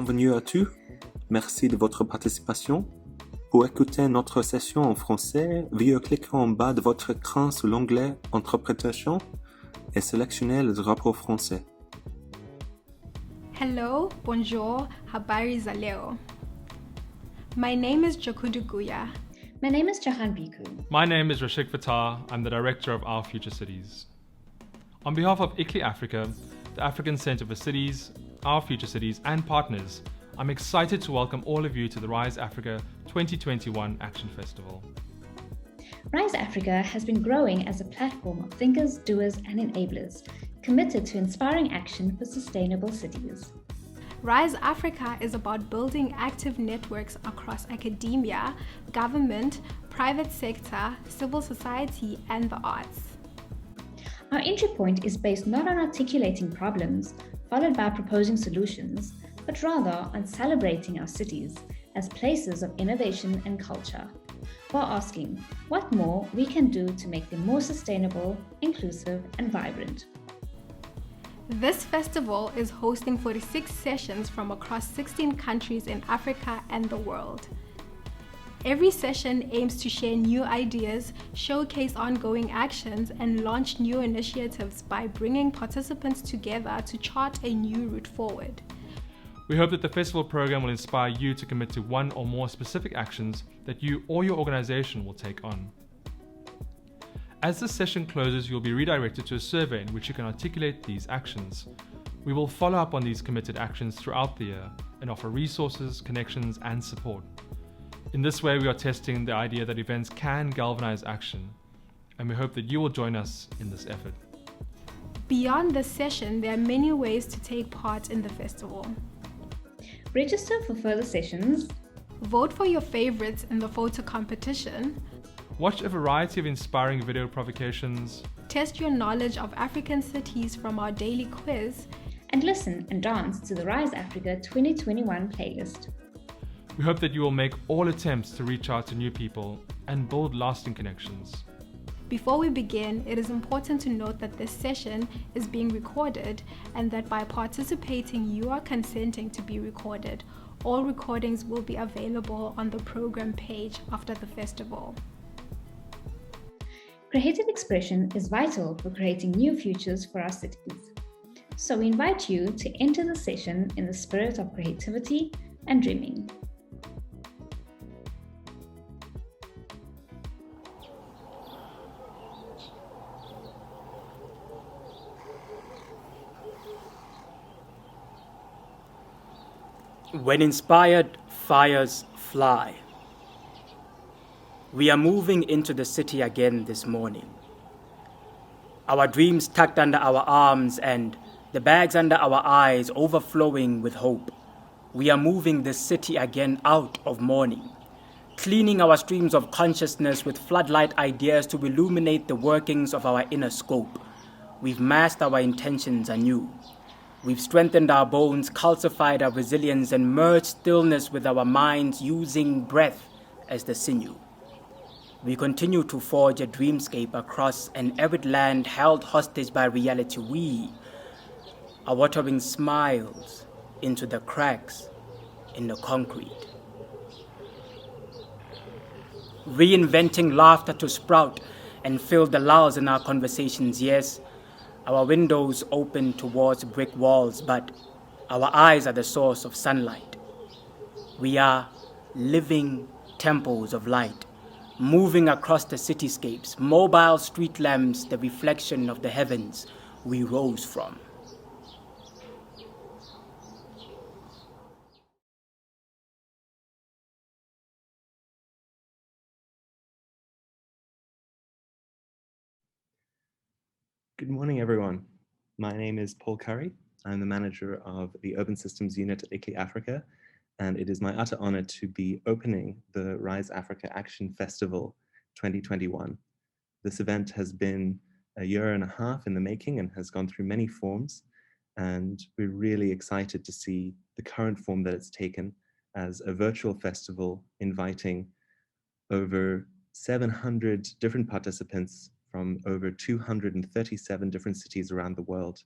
Bienvenue à tous. Merci de votre participation. Pour écouter notre session en français, veuillez cliquer en bas de votre écran sur l'onglet Interprétation et sélectionner le drapeau français. Hello, bonjour, habari za leo. My name is Jakudu Guya. My name is Jahan Biku. My name is Rashik Fatah. I'm the director of Our Future Cities. On behalf of ICLEI Africa, the African Centre for Cities, Our Future Cities and partners, I'm excited to welcome all of you to the Rise Africa 2021 Action Festival. Rise Africa has been growing as a platform of thinkers, doers and enablers committed to inspiring action for sustainable cities. Rise Africa is about building active networks across academia, government, private sector, civil society, and the arts. Our entry point is based not on articulating problems, followed by proposing solutions, but rather on celebrating our cities as places of innovation and culture, while asking what more we can do to make them more sustainable, inclusive, and vibrant. This festival is hosting 46 sessions from across 16 countries in Africa and the world. Every session aims to share new ideas, showcase ongoing actions, and launch new initiatives by bringing participants together to chart a new route forward. We hope that the festival program will inspire you to commit to one or more specific actions that you or your organization will take on. As this session closes, you'll be redirected to a survey in which you can articulate these actions. We will follow up on these committed actions throughout the year and offer resources, connections, and support. In this way, we are testing the idea that events can galvanize action, and we hope that you will join us in this effort. Beyond this session, there are many ways to take part in the festival. Register for further sessions. Vote for your favorites in the photo competition. Watch a variety of inspiring video provocations. Test your knowledge of African cities from our daily quiz. And listen and dance to the Rise Africa 2021 playlist. We hope that you will make all attempts to reach out to new people and build lasting connections. Before we begin, it is important to note that this session is being recorded and that by participating, you are consenting to be recorded. All recordings will be available on the program page after the festival. Creative expression is vital for creating new futures for our cities. So we invite you to enter the session in the spirit of creativity and dreaming. When inspired fires fly. We are moving into the city again this morning. Our dreams tucked under our arms and the bags under our eyes overflowing with hope. We are moving the city again out of mourning, cleaning our streams of consciousness with floodlight ideas to illuminate the workings of our inner scope. We've masked our intentions anew. We've strengthened our bones, calcified our resilience, and merged stillness with our minds using breath as the sinew. We continue to forge a dreamscape across an arid land held hostage by reality. We are watering smiles into the cracks in the concrete. Reinventing laughter to sprout and fill the lulls in our conversations. Yes, our windows open towards brick walls, but our eyes are the source of sunlight. We are living temples of light, moving across the cityscapes, mobile street lamps, the reflection of the heavens we rose from. Good morning, everyone. My name is Paul Curry. I'm the manager of the Urban Systems Unit at ICLEI Africa, and it is my utter honor to be opening the Rise Africa Action Festival 2021. This event has been a year and a half in the making and has gone through many forms, and we're really excited to see the current form that it's taken as a virtual festival inviting over 700 different participants from over 237 different cities around the world.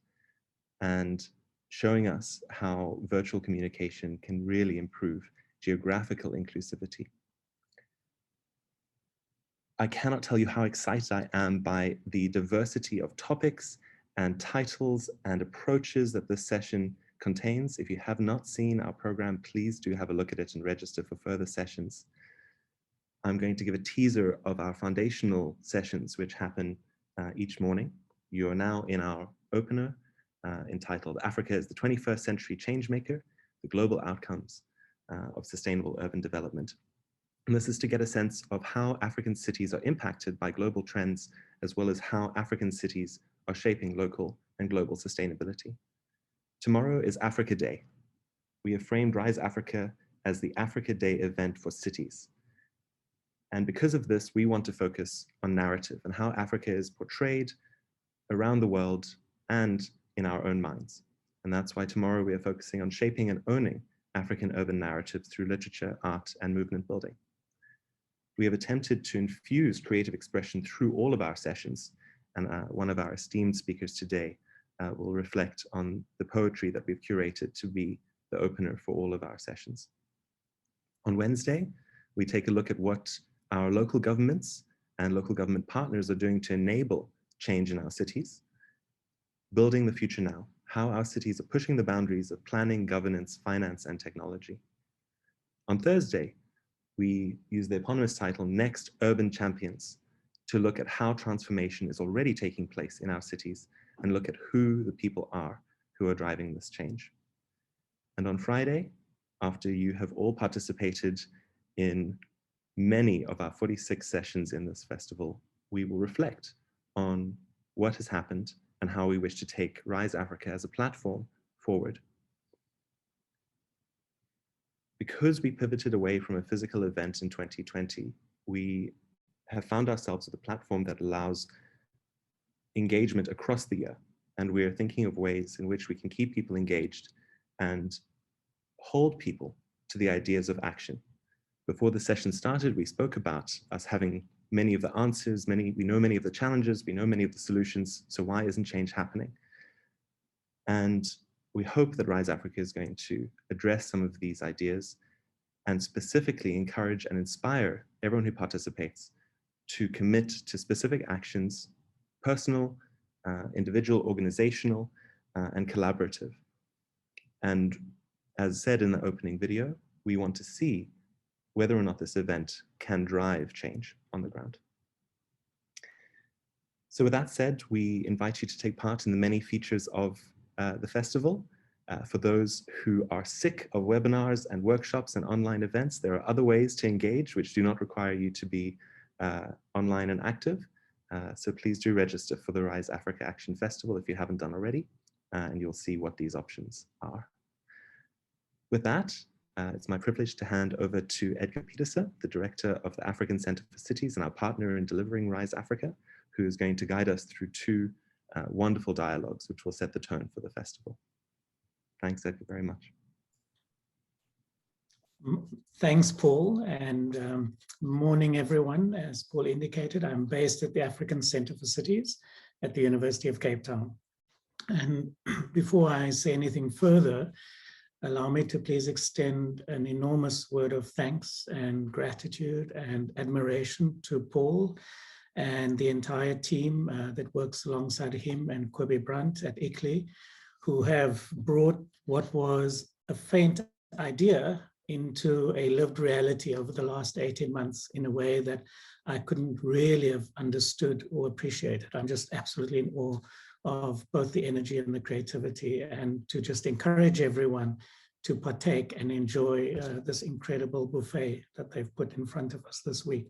And showing us how virtual communication can really improve geographical inclusivity. I cannot tell you how excited I am by the diversity of topics and titles and approaches that this session contains. If you have not seen our program, please do have a look at it and register for further sessions. I'm going to give a teaser of our foundational sessions, which happen each morning. You are now in our opener entitled Africa is the 21st Century Changemaker, the Global Outcomes of Sustainable Urban Development. And this is to get a sense of how African cities are impacted by global trends, as well as how African cities are shaping local and global sustainability. Tomorrow is Africa Day. We have framed Rise Africa as the Africa Day event for cities. And because of this, we want to focus on narrative and how Africa is portrayed around the world and in our own minds. And that's why tomorrow we are focusing on shaping and owning African urban narratives through literature, art, and movement building. We have attempted to infuse creative expression through all of our sessions, and one of our esteemed speakers today will reflect on the poetry that we've curated to be the opener for all of our sessions. On Wednesday, we take a look at what our local governments and local government partners are doing to enable change in our cities, building the future now, how our cities are pushing the boundaries of planning, governance, finance, and technology. On Thursday, we use the eponymous title, Next Urban Champions, to look at how transformation is already taking place in our cities and look at who the people are who are driving this change. And on Friday, after you have all participated in many of our 46 sessions in this festival, we will reflect on what has happened and how we wish to take Rise Africa as a platform forward. Because we pivoted away from a physical event in 2020, we have found ourselves with a platform that allows engagement across the year. And we're thinking of ways in which we can keep people engaged and hold people to the ideas of action. Before the session started, we spoke about us having many of the answers, we know many of the challenges, we know many of the solutions, so why isn't change happening? And we hope that Rise Africa is going to address some of these ideas and specifically encourage and inspire everyone who participates to commit to specific actions, personal, individual, organizational, and collaborative. And as said in the opening video, we want to see whether or not this event can drive change on the ground. So with that said, we invite you to take part in the many features of the festival. For those who are sick of webinars and workshops and online events, there are other ways to engage which do not require you to be online and active. So please do register for the Rise Africa Action Festival if you haven't done already, and you'll see what these options are. With that, it's my privilege to hand over to Edgar Petersen, the Director of the African Center for Cities and our partner in delivering Rise Africa, who is going to guide us through two wonderful dialogues which will set the tone for the festival. Thanks, Edgar, very much. Thanks, Paul, and morning, everyone. As Paul indicated, I'm based at the African Center for Cities at the University of Cape Town. And before I say anything further, allow me to please extend an enormous word of thanks and gratitude and admiration to Paul and the entire team that works alongside him and Kobe Brandt at ICLEI, who have brought what was a faint idea into a lived reality over the last 18 months in a way that I couldn't really have understood or appreciated. I'm just absolutely in awe of both the energy and the creativity, and to just encourage everyone to partake and enjoy this incredible buffet that they've put in front of us this week.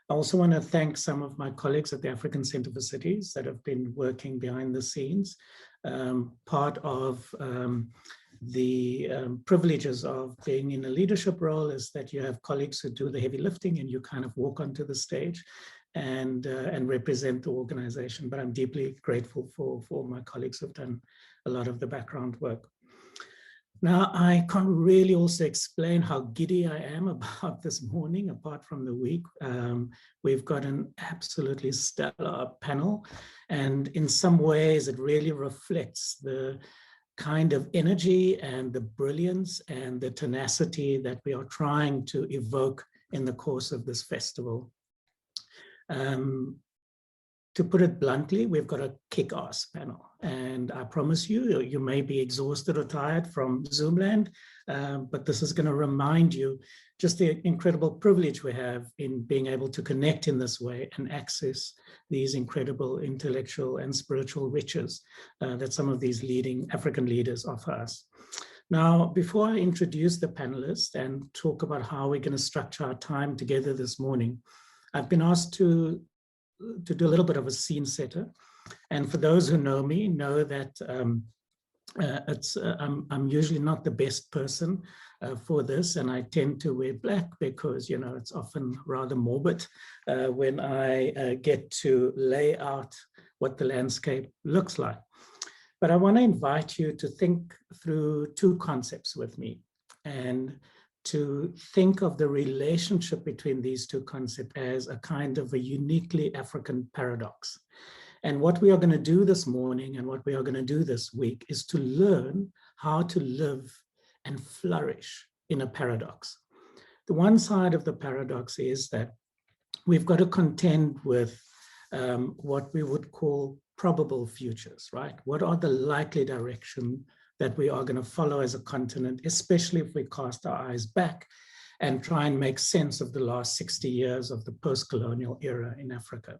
I also want to thank some of my colleagues at the African Center for Cities that have been working behind the scenes. Part of the privileges of being in a leadership role is that you have colleagues who do the heavy lifting and you kind of walk onto the stage and represent the organization. But I'm deeply grateful for my colleagues who've done a lot of the background work. Now, I can't really also explain how giddy I am about this morning, apart from the week. We've got an absolutely stellar panel, and in some ways it really reflects the kind of energy and the brilliance and the tenacity that we are trying to evoke in the course of this festival. To put it bluntly, we've got a kick-ass panel, and I promise you, you may be exhausted or tired from Zoomland, but this is going to remind you just the incredible privilege we have in being able to connect in this way and access these incredible intellectual and spiritual riches that some of these leading African leaders offer us. Now, before I introduce the panelists and talk about how we're going to structure our time together this morning, I've been asked to do a little bit of a scene setter. And for those who know me, know that I'm usually not the best person for this, and I tend to wear black because, you know, it's often rather morbid when I get to lay out what the landscape looks like. But I want to invite you to think through two concepts with me, and to think of the relationship between these two concepts as a kind of a uniquely African paradox. And what we are going to do this morning and what we are going to do this week is to learn how to live and flourish in a paradox. The one side of the paradox is that we've got to contend with what we would call probable futures, right? What are the likely direction that we are going to follow as a continent, especially if we cast our eyes back and try and make sense of the last 60 years of the post-colonial era in Africa.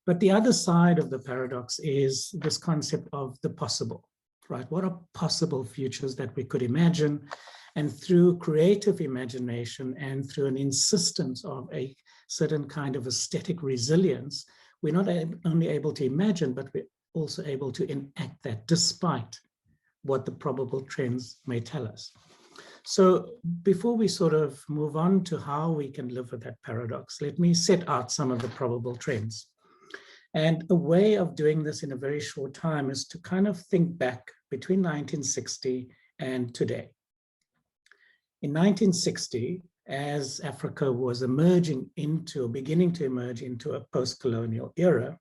But the other side of the paradox is this concept of the possible, right? What are possible futures that we could imagine? And through creative imagination and through an insistence of a certain kind of aesthetic resilience, we're not only able to imagine, but we're also able to enact that despite what the probable trends may tell us. So before we sort of move on to how we can live with that paradox, let me set out some of the probable trends. And a way of doing this in a very short time is to kind of think back between 1960 and today. In 1960, as Africa was emerging into, or beginning to emerge into a post-colonial era,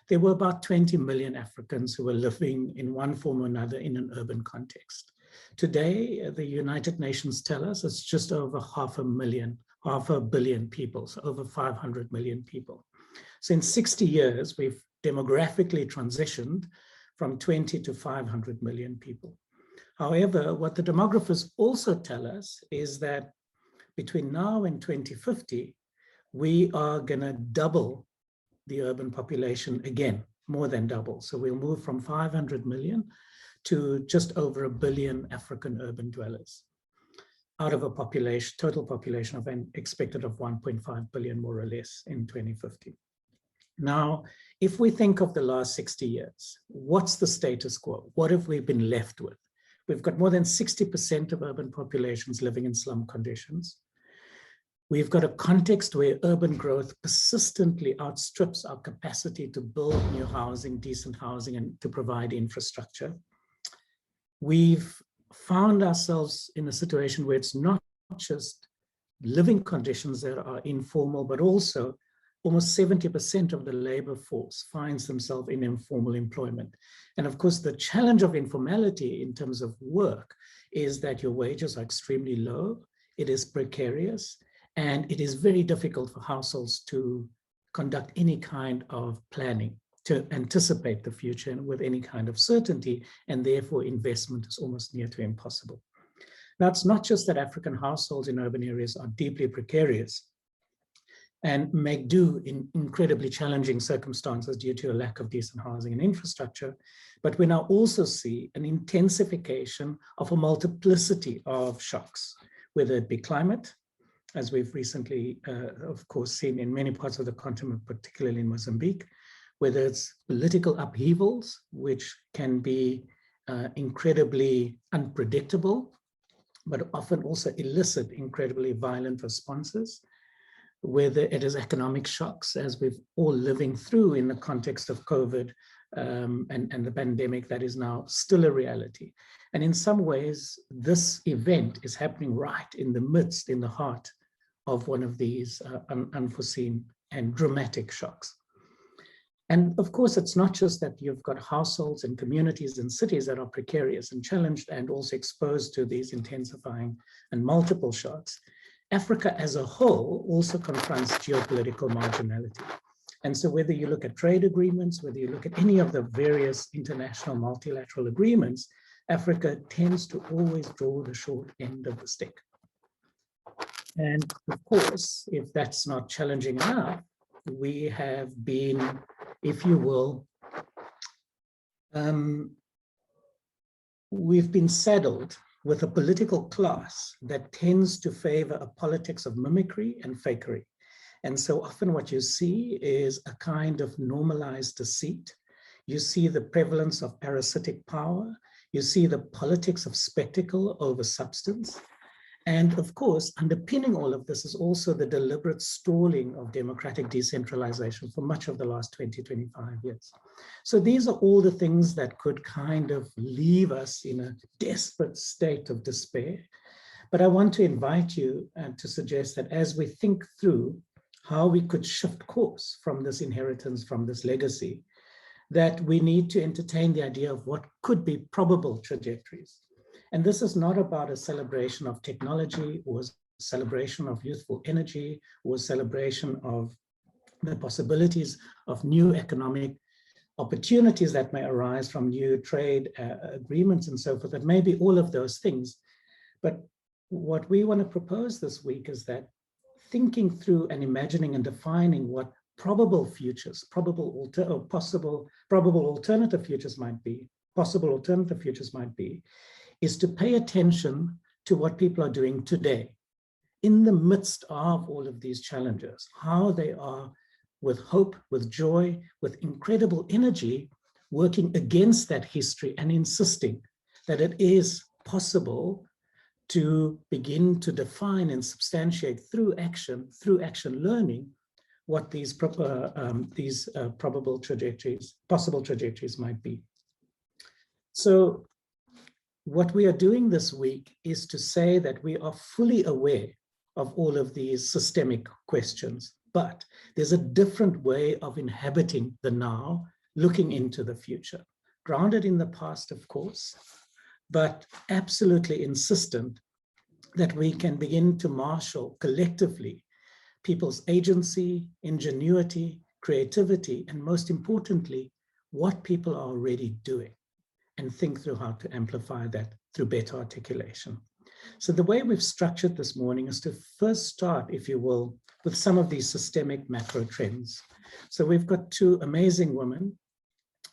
there were about 20 million Africans who were living in one form or another in an urban context. Today, the United Nations tell us it's just over half a billion people, so over 500 million people. So in 60 years, we've demographically transitioned from 20 to 500 million people. However, what the demographers also tell us is that between now and 2050, we are going to double the urban population again, more than double. So we'll move from 500 million to just over 1 billion African urban dwellers out of a population, total population of an expected of 1.5 billion, more or less, in 2050. Now, if we think of the last 60 years, what's the status quo? What have we been left with? We've got more than 60% of urban populations living in slum conditions. We've got a context where urban growth persistently outstrips our capacity to build new housing, decent housing, and to provide infrastructure. We've found ourselves in a situation where it's not just living conditions that are informal, but also almost 70% of the labor force finds themselves in informal employment. And of course, the challenge of informality in terms of work is that your wages are extremely low, it is precarious, and it is very difficult for households to conduct any kind of planning, to anticipate the future with any kind of certainty, and therefore investment is almost near to impossible. Now, it's not just that African households in urban areas are deeply precarious and make do in incredibly challenging circumstances due to a lack of decent housing and infrastructure, but we now also see an intensification of a multiplicity of shocks, whether it be climate, as we've recently, of course, seen in many parts of the continent, particularly in Mozambique, whether it's political upheavals, which can be incredibly unpredictable, but often also elicit incredibly violent responses, whether it is economic shocks, as we've all living through in the context of COVID and the pandemic that is now still a reality. And in some ways, this event is happening right in the midst, in the heart of one of these unforeseen and dramatic shocks. And of course, it's not just that you've got households and communities and cities that are precarious and challenged and also exposed to these intensifying and multiple shocks. Africa as a whole also confronts geopolitical marginality. And so whether you look at trade agreements, whether you look at any of the various international multilateral agreements, Africa tends to always draw the short end of the stick. And of course, if that's not challenging enough, we have been, if you will, we've been saddled with a political class that tends to favor a politics of mimicry and fakery. And so often what you see is a kind of normalized deceit. You see the prevalence of parasitic power. You see the politics of spectacle over substance. And of course, underpinning all of this is also the deliberate stalling of democratic decentralization for much of the last 20, 25 years. So these are all the things that could kind of leave us in a desperate state of despair. But I want to invite you to suggest that as we think through how we could shift course from this inheritance, from this legacy, that we need to entertain the idea of what could be probable trajectories. And this is not about a celebration of technology or a celebration of youthful energy or a celebration of the possibilities of new economic opportunities that may arise from new trade agreements and so forth. That may be all of those things. But what we want to propose this week is that thinking through and imagining and defining what probable futures, probable alternative futures might be, possible alternative futures might be, is to pay attention to what people are doing today in the midst of all of these challenges, how they are with hope, with joy, with incredible energy, working against that history and insisting that it is possible to begin to define and substantiate through action learning, what these probable trajectories, possible trajectories might be. So what we are doing this week is to say that we are fully aware of all of these systemic questions, but there's a different way of inhabiting the now, looking into the future, grounded in the past, of course, but absolutely insistent that we can begin to marshal collectively people's agency, ingenuity, creativity, and most importantly, what people are already doing, and think through how to amplify that through better articulation. So the way we've structured this morning is to first start, if you will, with some of these systemic macro trends. So we've got two amazing women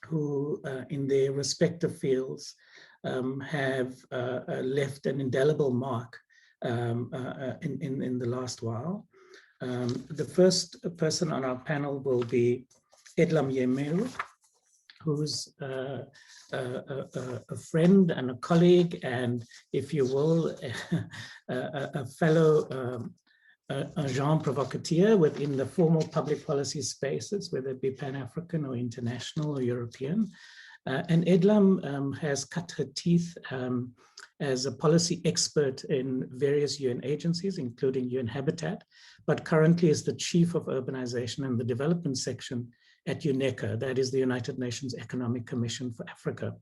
who in their respective fields have left an indelible mark in the last while. The first person on our panel will be Edlam Yemeru, who's a friend and a colleague, and if you will, a fellow agent provocateur within the formal public policy spaces, whether it be Pan-African or international or European. And Edlam has cut her teeth as a policy expert in various UN agencies, including UN Habitat, but currently is the chief of urbanization and the development section at UNECA, that is the United Nations Economic Commission for Africa.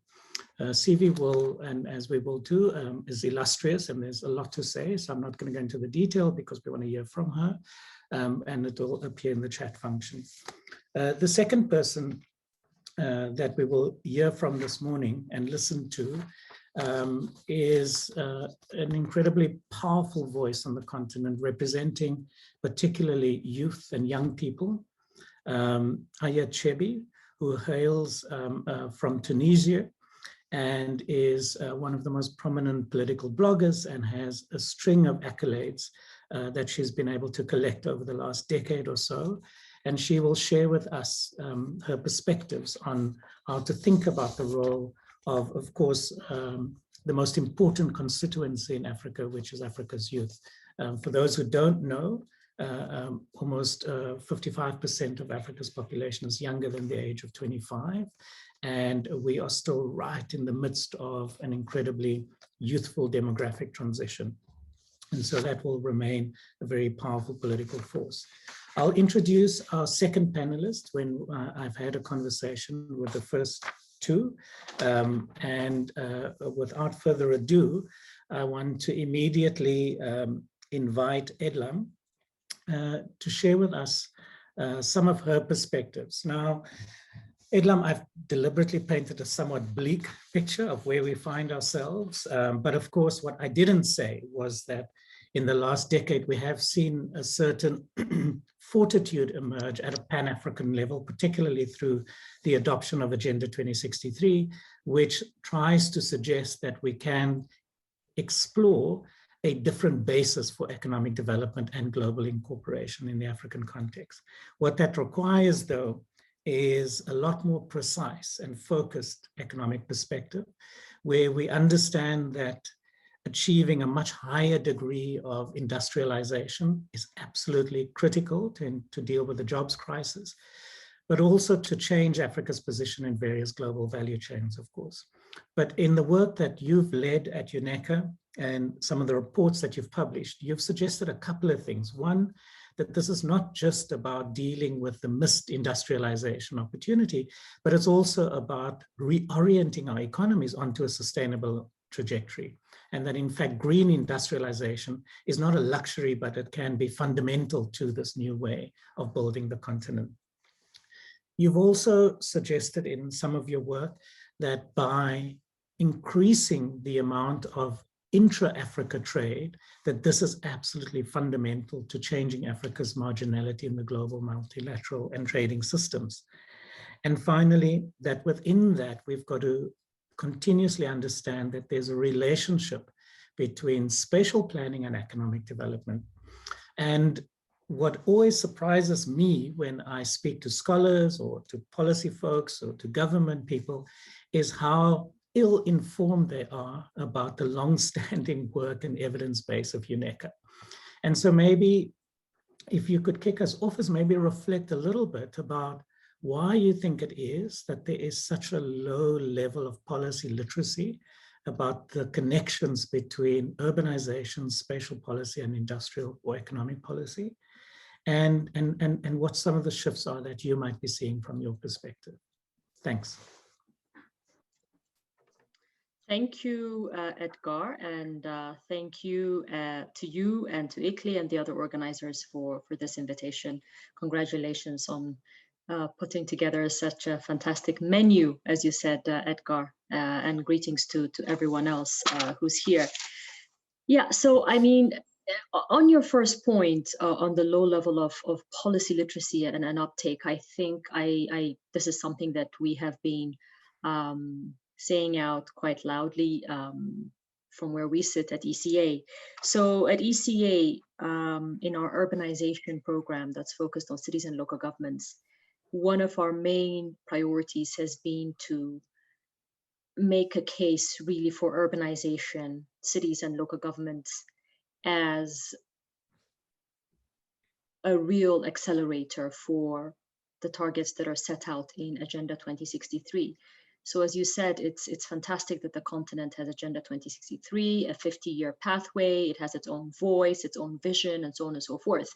CV will, and as we will do, is illustrious, and there's a lot to say, so I'm not going to go into the detail because we want to hear from her, and it will appear in the chat function. The second person that we will hear from this morning and listen to is an incredibly powerful voice on the continent, representing particularly youth and young people. Aya Chebi, who hails from Tunisia and is one of the most prominent political bloggers and has a string of accolades that she's been able to collect over the last decade or so. And she will share with us her perspectives on how to think about the role of course, the most important constituency in Africa, which is Africa's youth. For those who don't know, almost 55% of Africa's population is younger than the age of 25. And we are still right in the midst of an incredibly youthful demographic transition. And so that will remain a very powerful political force. I'll introduce our second panelist when I've had a conversation with the first two. And without further ado, I want to immediately invite Edlam to share with us some of her perspectives. Now, Edlam, I've deliberately painted a somewhat bleak picture of where we find ourselves. But of course, what I didn't say was that in the last decade, we have seen a certain fortitude emerge at a Pan-African level, particularly through the adoption of Agenda 2063, which tries to suggest that we can explore a different basis for economic development and global incorporation in the African context. What that requires, though, is a lot more precise and focused economic perspective, where we understand that achieving a much higher degree of industrialization is absolutely critical to deal with the jobs crisis, but also to change Africa's position in various global value chains, of course. But in the work that you've led at UNECA and some of the reports that you've published, you've suggested a couple of things. One, that this is not just about dealing with the missed industrialization opportunity, but it's also about reorienting our economies onto a sustainable trajectory. And that in fact, green industrialization is not a luxury, but it can be fundamental to this new way of building the continent. You've also suggested in some of your work that by increasing the amount of intra-Africa trade, that this is absolutely fundamental to changing Africa's marginality in the global multilateral and trading systems. And finally, that within that, we've got to continuously understand that there's a relationship between spatial planning and economic development. And what always surprises me when I speak to scholars or to policy folks or to government people is how ill-informed they are about the long-standing work and evidence base of UNECA. And so maybe if you could kick us off as maybe reflect a little bit about why you think it is that there is such a low level of policy literacy about the connections between urbanization, spatial policy, and industrial or economic policy, and what some of the shifts are that you might be seeing from your perspective. Thanks. Thank you, Edgar, and thank you to you and to ICLEI and the other organizers for this invitation. Congratulations on putting together such a fantastic menu, as you said, Edgar, and greetings to everyone else who's here. Yeah, so I mean, on your first point on the low level of policy literacy and an uptake, I think this is something that we have been saying out quite loudly from where we sit at ECA. So at ECA, in our urbanization program that's focused on cities and local governments, one of our main priorities has been to make a case really for urbanization, cities and local governments as a real accelerator for the targets that are set out in Agenda 2063. So as you said, it's fantastic that the continent has Agenda 2063, a 50-year pathway. It has its own voice, its own vision, and so on and so forth.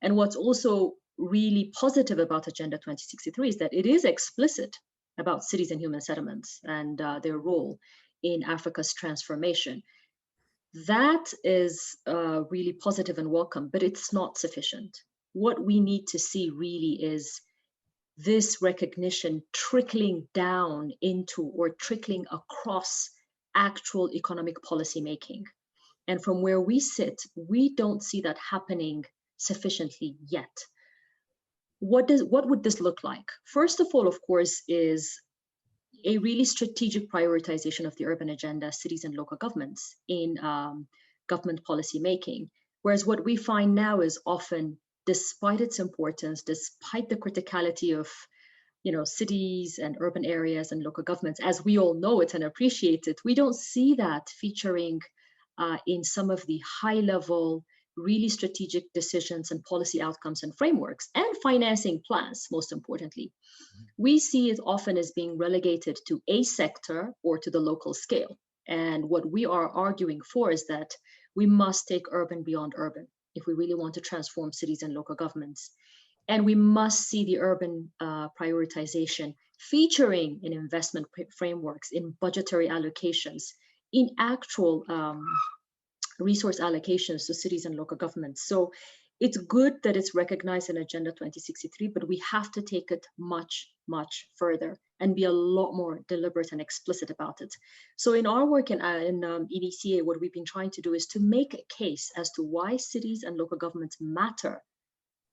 And what's also really positive about Agenda 2063 is that it is explicit about cities and human settlements and their role in Africa's transformation. That is really positive and welcome, but it's not sufficient. What we need to see really is this recognition trickling down into or trickling across actual economic policy making. And from where we sit, we don't see that happening sufficiently yet. What would this look like? First of all, of course, is a really strategic prioritization of the urban agenda, cities and local governments in government policy making. Whereas what we find now is often, despite its importance, despite the criticality of cities and urban areas and local governments, as we all know it and appreciate it, we don't see that featuring in some of the high-level, really strategic decisions and policy outcomes and frameworks and financing plans, most importantly. We see it often as being relegated to a sector or to the local scale. And what we are arguing for is that We must take urban beyond urban if we really want to transform cities and local governments. And we must see the urban prioritization featuring in investment frameworks, in budgetary allocations, in actual resource allocations to cities and local governments. So it's good that it's recognized in Agenda 2063, but we have to take it much, much further and be a lot more deliberate and explicit about it. So in our work in EDCA, what we've been trying to do is to make a case as to why cities and local governments matter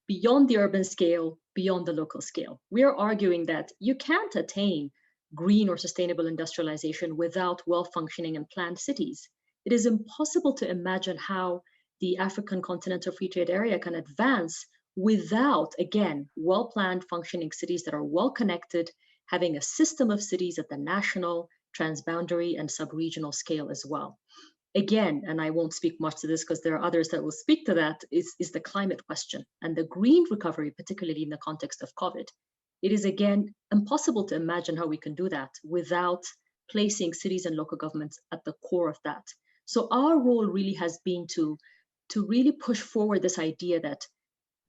beyond the urban scale, beyond the local scale. We are arguing that you can't attain green or sustainable industrialization without well-functioning and planned cities. It is impossible to imagine how the African Continental Free Trade Area can advance without, again, well-planned functioning cities that are well-connected, having a system of cities at the national, transboundary, and sub-regional scale as well. Again, and I won't speak much to this because there are others that will speak to that, is the climate question and the green recovery, particularly in the context of COVID. It is, again, impossible to imagine how we can do that without placing cities and local governments at the core of that. So our role really has been to really push forward this idea that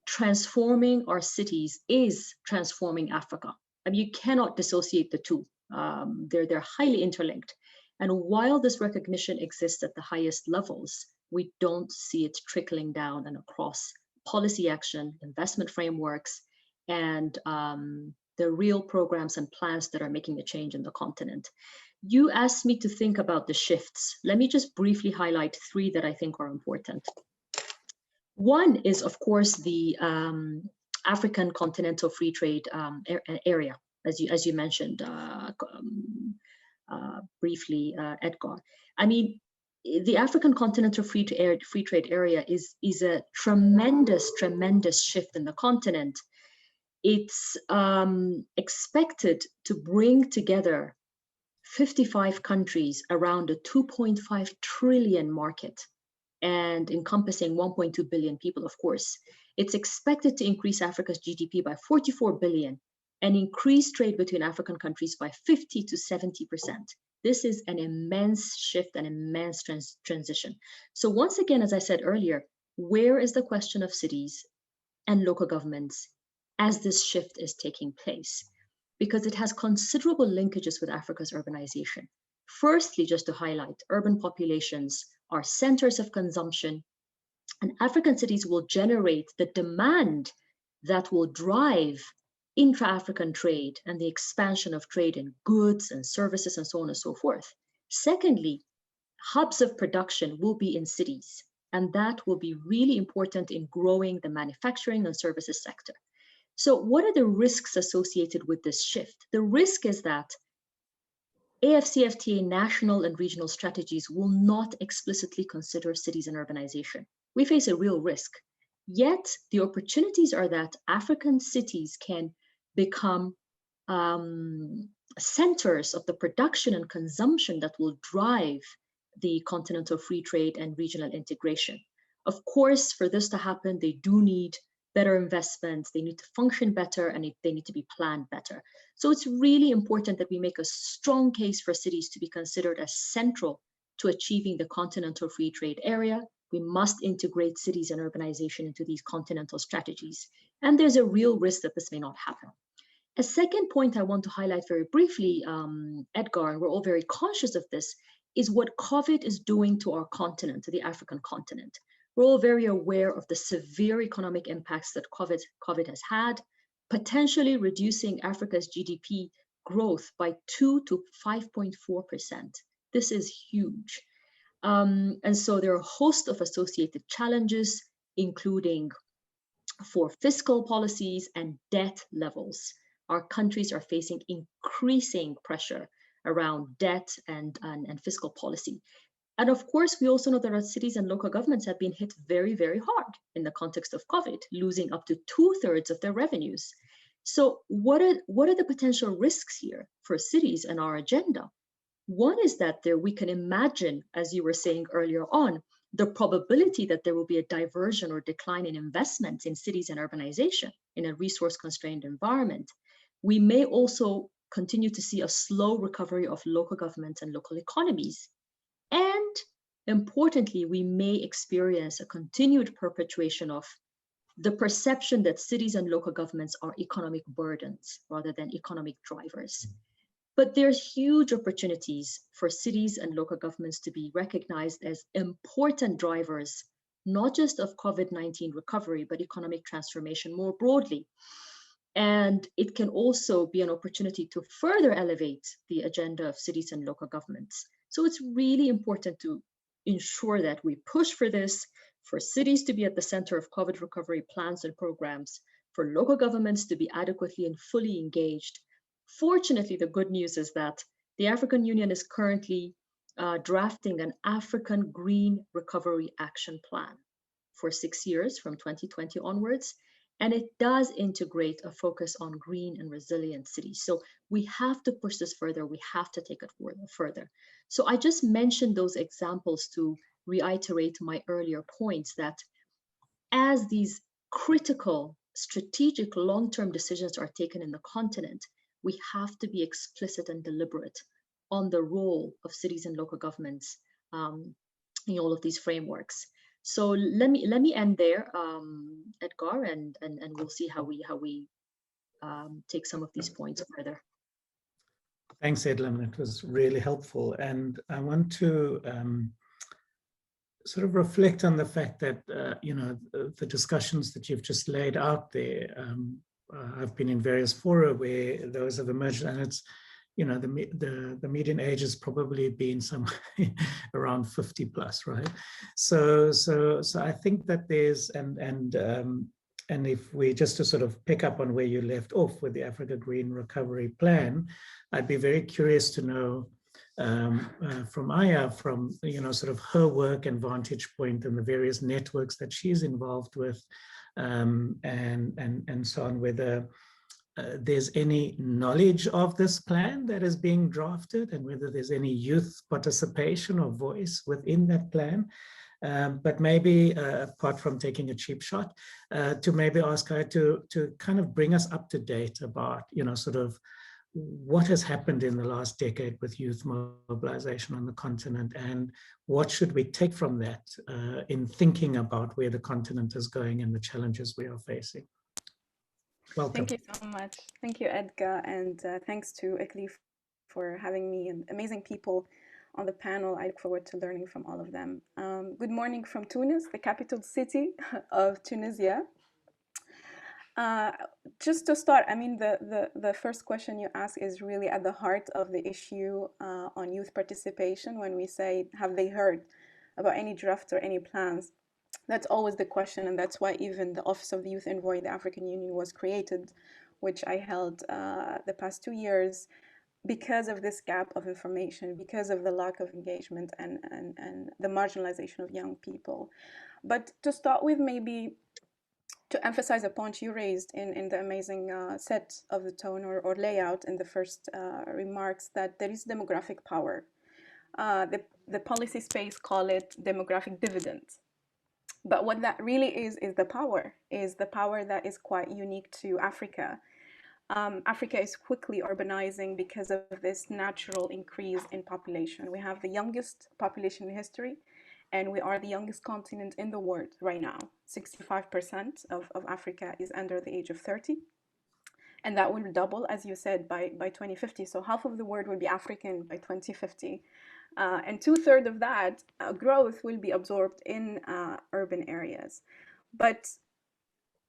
transforming our cities is transforming Africa. I mean, you cannot dissociate the two. They're highly interlinked. And while this recognition exists at the highest levels, we don't see it trickling down and across policy action, investment frameworks, and the real programs and plans that are making a change in the continent. You asked me to think about the shifts. Let me just briefly highlight three that I think are important. One is, of course, the African Continental Free Trade area, as you mentioned briefly, Edgar. I mean, the African Continental Free Trade Area is a tremendous, tremendous shift in the continent. It's expected to bring together 55 countries around a 2.5 trillion market and encompassing 1.2 billion people, of course. It's expected to increase Africa's GDP by 44 billion and increase trade between African countries by 50 to 70%. This is an immense shift, an immense transition. So once again, as I said earlier, where is the question of cities and local governments as this shift is taking place? Because it has considerable linkages with Africa's urbanization. Firstly, just to highlight, urban populations are centers of consumption, and African cities will generate the demand that will drive intra-African trade and the expansion of trade in goods and services and so on and so forth. Secondly, hubs of production will be in cities, and that will be really important in growing the manufacturing and services sector. So what are the risks associated with this shift? The risk is that AFCFTA national and regional strategies will not explicitly consider cities and urbanization. We face a real risk. Yet the opportunities are that African cities can become centers of the production and consumption that will drive the continental free trade and regional integration. Of course, for this to happen, they do need better investments, they need to function better, and they need to be planned better. So it's really important that we make a strong case for cities to be considered as central to achieving the continental free trade area. We must integrate cities and urbanization into these continental strategies. And there's a real risk that this may not happen. A second point I want to highlight very briefly, Edgar, and we're all very conscious of this, is what COVID is doing to our continent, to the African continent. We're all very aware of the severe economic impacts that COVID has had, potentially reducing Africa's GDP growth by 2 to 5.4%. This is huge. And so there are a host of associated challenges, including for fiscal policies and debt levels. Our countries are facing increasing pressure around debt and fiscal policy. And of course, we also know that our cities and local governments have been hit very, very hard in the context of COVID, losing up to 2/3 of their revenues. So what are the potential risks here for cities and our agenda? One is that we can imagine, as you were saying earlier on, the probability that there will be a diversion or decline in investments in cities and urbanization in a resource-constrained environment. We may also continue to see a slow recovery of local governments and local economies. And importantly, we may experience a continued perpetuation of the perception that cities and local governments are economic burdens rather than economic drivers. But there's huge opportunities for cities and local governments to be recognized as important drivers, not just of COVID-19 recovery, but economic transformation more broadly. And it can also be an opportunity to further elevate the agenda of cities and local governments. So it's really important to ensure that we push for this, for cities to be at the center of COVID recovery plans and programs, for local governments to be adequately and fully engaged. Fortunately, the good news is that the African Union is currently drafting an African Green Recovery Action Plan for 6 years from 2020 onwards. And it does integrate a focus on green and resilient cities. So we have to push this further. We have to take it further. So I just mentioned those examples to reiterate my earlier points that as these critical, strategic, long-term decisions are taken in the continent, we have to be explicit and deliberate on the role of cities and local governments in all of these frameworks. So let me end there, Edgar, and we'll see how we take some of these points further. Thanks, Edlin. It was really helpful, and I want to sort of reflect on the fact that the discussions that you've just laid out there. I've been in various fora where those have emerged, and it's the median age has probably been somewhere around 50 plus, right? So I think that there's and if we just to sort of pick up on where you left off with the Africa Green Recovery Plan, I'd be very curious to know from Aya, from sort of her work and vantage point and the various networks that she's involved with, and so on, whether there's any knowledge of this plan that is being drafted and whether there's any youth participation or voice within that plan. But maybe apart from taking a cheap shot, to maybe ask her to kind of bring us up to date about, sort of what has happened in the last decade with youth mobilization on the continent, and what should we take from that in thinking about where the continent is going and the challenges we are facing. Welcome. Thank you so much. Thank you, Edgar, and thanks to Ekli for having me and amazing people on the panel. I look forward to learning from all of them. Good morning from Tunis, the capital city of Tunisia. Just to start, I mean, the first question you ask is really at the heart of the issue on youth participation. When we say, have they heard about any draft or any plans? That's always the question, and that's why even the Office of the Youth Envoy in the African Union was created, which I held the past 2 years, because of this gap of information, because of the lack of engagement and the marginalization of young people. But to start with, maybe to emphasize a point you raised in the amazing set of the tone or layout in the first remarks, that there is demographic power. The policy space call it demographic dividend. But what that really is the power that is quite unique to Africa. Africa is quickly urbanizing because of this natural increase in population. We have the youngest population in history, and we are the youngest continent in the world right now. 65% of Africa is under the age of 30. And that will double, as you said, by 2050. So half of the world will be African by 2050. And 2/3 of that growth will be absorbed in urban areas. But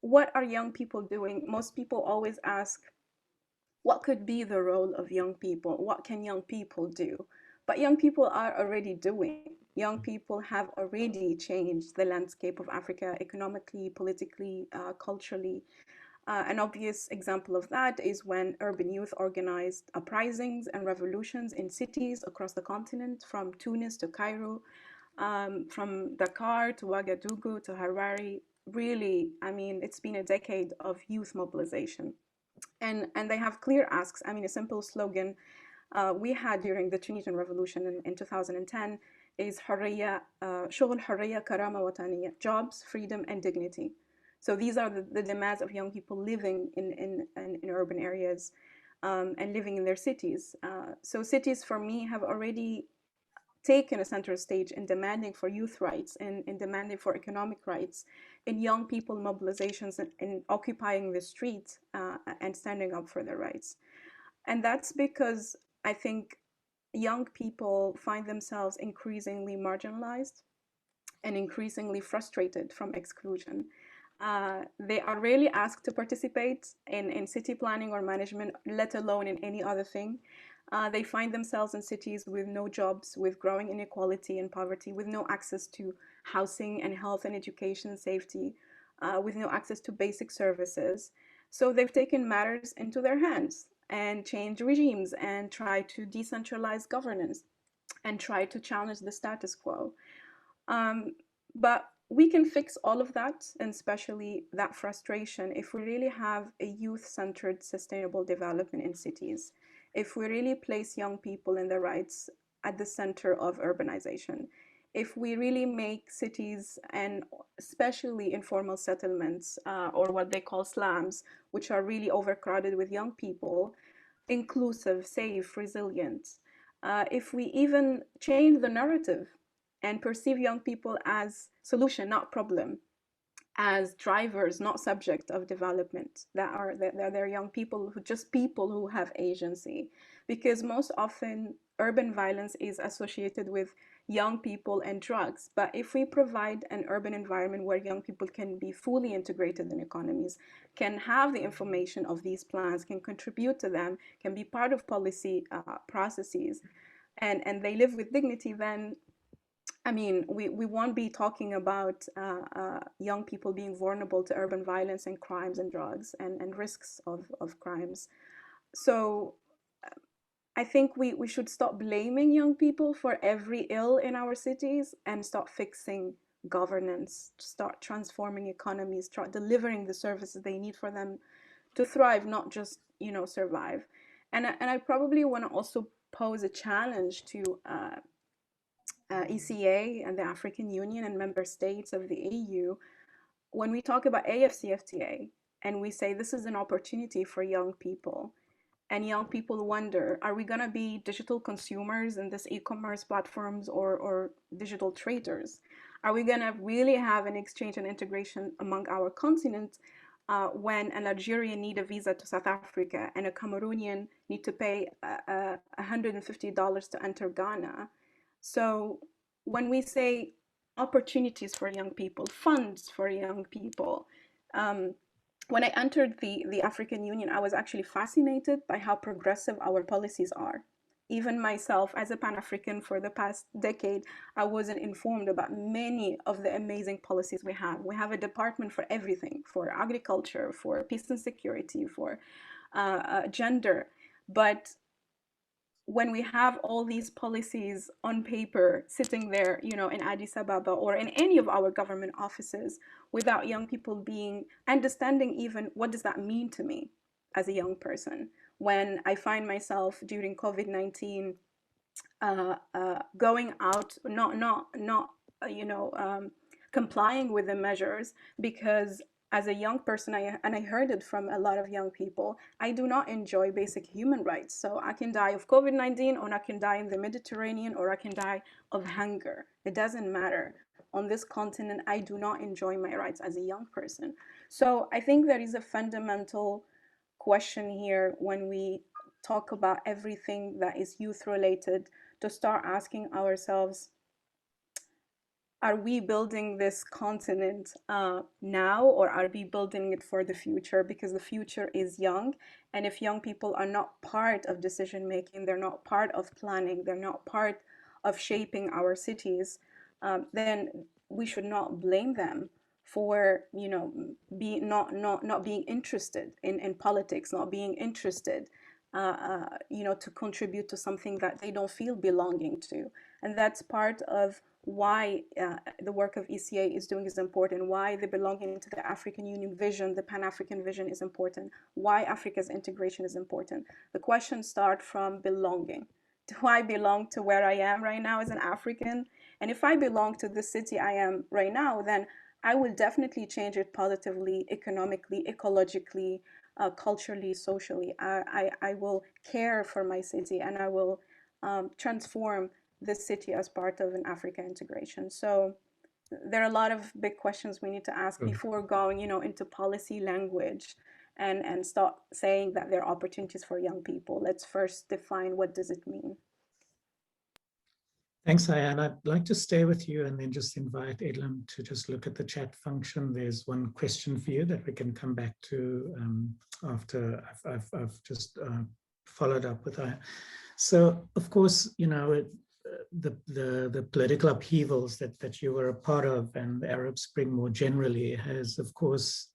what are young people doing? Most people always ask, what could be the role of young people? What can young people do? But young people are already doing. Young people have already changed the landscape of Africa economically, politically, culturally. An obvious example of that is when urban youth organized uprisings and revolutions in cities across the continent, from Tunis to Cairo, from Dakar to Ouagadougou to Harare. Really, I mean, it's been a decade of youth mobilization. And they have clear asks. I mean, a simple slogan we had during the Tunisian Revolution in 2010 is شغل حرية كرامة وطنية, jobs, freedom, and dignity. So these are the demands of young people living in urban areas and living in their cities. So cities, for me, have already taken a center stage in demanding for youth rights, in demanding for economic rights, in young people mobilizations, in occupying the street and standing up for their rights. And that's because I think young people find themselves increasingly marginalized and increasingly frustrated from exclusion. They are rarely asked to participate in city planning or management, let alone in any other thing. They find themselves in cities with no jobs, with growing inequality and poverty, with no access to housing and health and education and safety, with no access to basic services. So they've taken matters into their hands and change regimes and try to decentralize governance and try to challenge the status quo. But we can fix all of that, and especially that frustration, if we really have a youth-centered sustainable development in cities, if we really place young people and their rights at the center of urbanization, if we really make cities, and especially informal settlements or what they call slums, which are really overcrowded with young people, inclusive, safe, resilient, if we even change the narrative and perceive young people as solution, not problem, as drivers, not subject of development, they're young people who have agency. Because most often urban violence is associated with young people and drugs. But if we provide an urban environment where young people can be fully integrated in economies, can have the information of these plans, can contribute to them, can be part of policy processes, and they live with dignity, then I mean, we won't be talking about young people being vulnerable to urban violence and crimes and drugs and risks of crimes. So I think we should stop blaming young people for every ill in our cities and start fixing governance, start transforming economies, start delivering the services they need for them to thrive, not just, survive. And I probably want to also pose a challenge to ECA and the African Union and member states of the EU, when we talk about AFCFTA and we say this is an opportunity for young people, and young people wonder, are we going to be digital consumers in this e-commerce platforms or digital traders? Are we going to really have an exchange and integration among our continent when an Algerian need a visa to South Africa and a Cameroonian need to pay $150 to enter Ghana? So when we say opportunities for young people, funds for young people, when I entered the African Union, I was actually fascinated by how progressive our policies are. Even myself, as a Pan-African for the past decade, I wasn't informed about many of the amazing policies we have. We have a department for everything, for agriculture, for peace and security, for gender. But when we have all these policies on paper sitting there, in Addis Ababa or in any of our government offices, without young people being understanding even what does that mean to me as a young person, when I find myself during COVID-19 going out, not complying with the measures because as a young person, and I heard it from a lot of young people, I do not enjoy basic human rights. So I can die of COVID-19, or I can die in the Mediterranean, or I can die of hunger. It doesn't matter. On this continent, I do not enjoy my rights as a young person. So I think there is a fundamental question here when we talk about everything that is youth related, to start asking ourselves, are we building this continent now, or are we building it for the future? Because the future is young. And if young people are not part of decision making, they're not part of planning, they're not part of shaping our cities, then we should not blame them for not being interested in politics, not being interested to contribute to something that they don't feel belonging to. And that's part of why the work of ECA is doing is important, why the belonging to the African Union vision, the Pan-African vision is important, why Africa's integration is important. The questions start from belonging. Do I belong to where I am right now as an African? And if I belong to the city I am right now, then I will definitely change it positively, economically, ecologically, culturally, socially. I will care for my city, and I will transform this city as part of an Africa integration. So there are a lot of big questions we need to ask before going, into policy language and start saying that there are opportunities for young people. Let's first define, what does it mean? Thanks, Ayan. I'd like to stay with you and then just invite Edlam to just look at the chat function. There's one question for you that we can come back to after I've just followed up with Ayan. So, of course, the political upheavals that you were a part of, and the Arab Spring more generally, has, of course,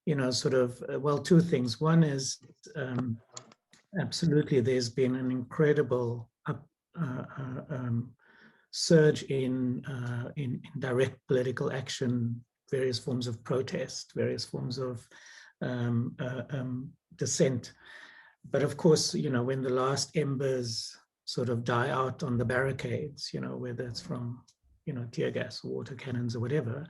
two things. One is absolutely there's been an incredible surge in direct political action, various forms of protest, various forms of dissent. But of course, when the last embers sort of die out on the barricades, whether it's from, tear gas or water cannons or whatever,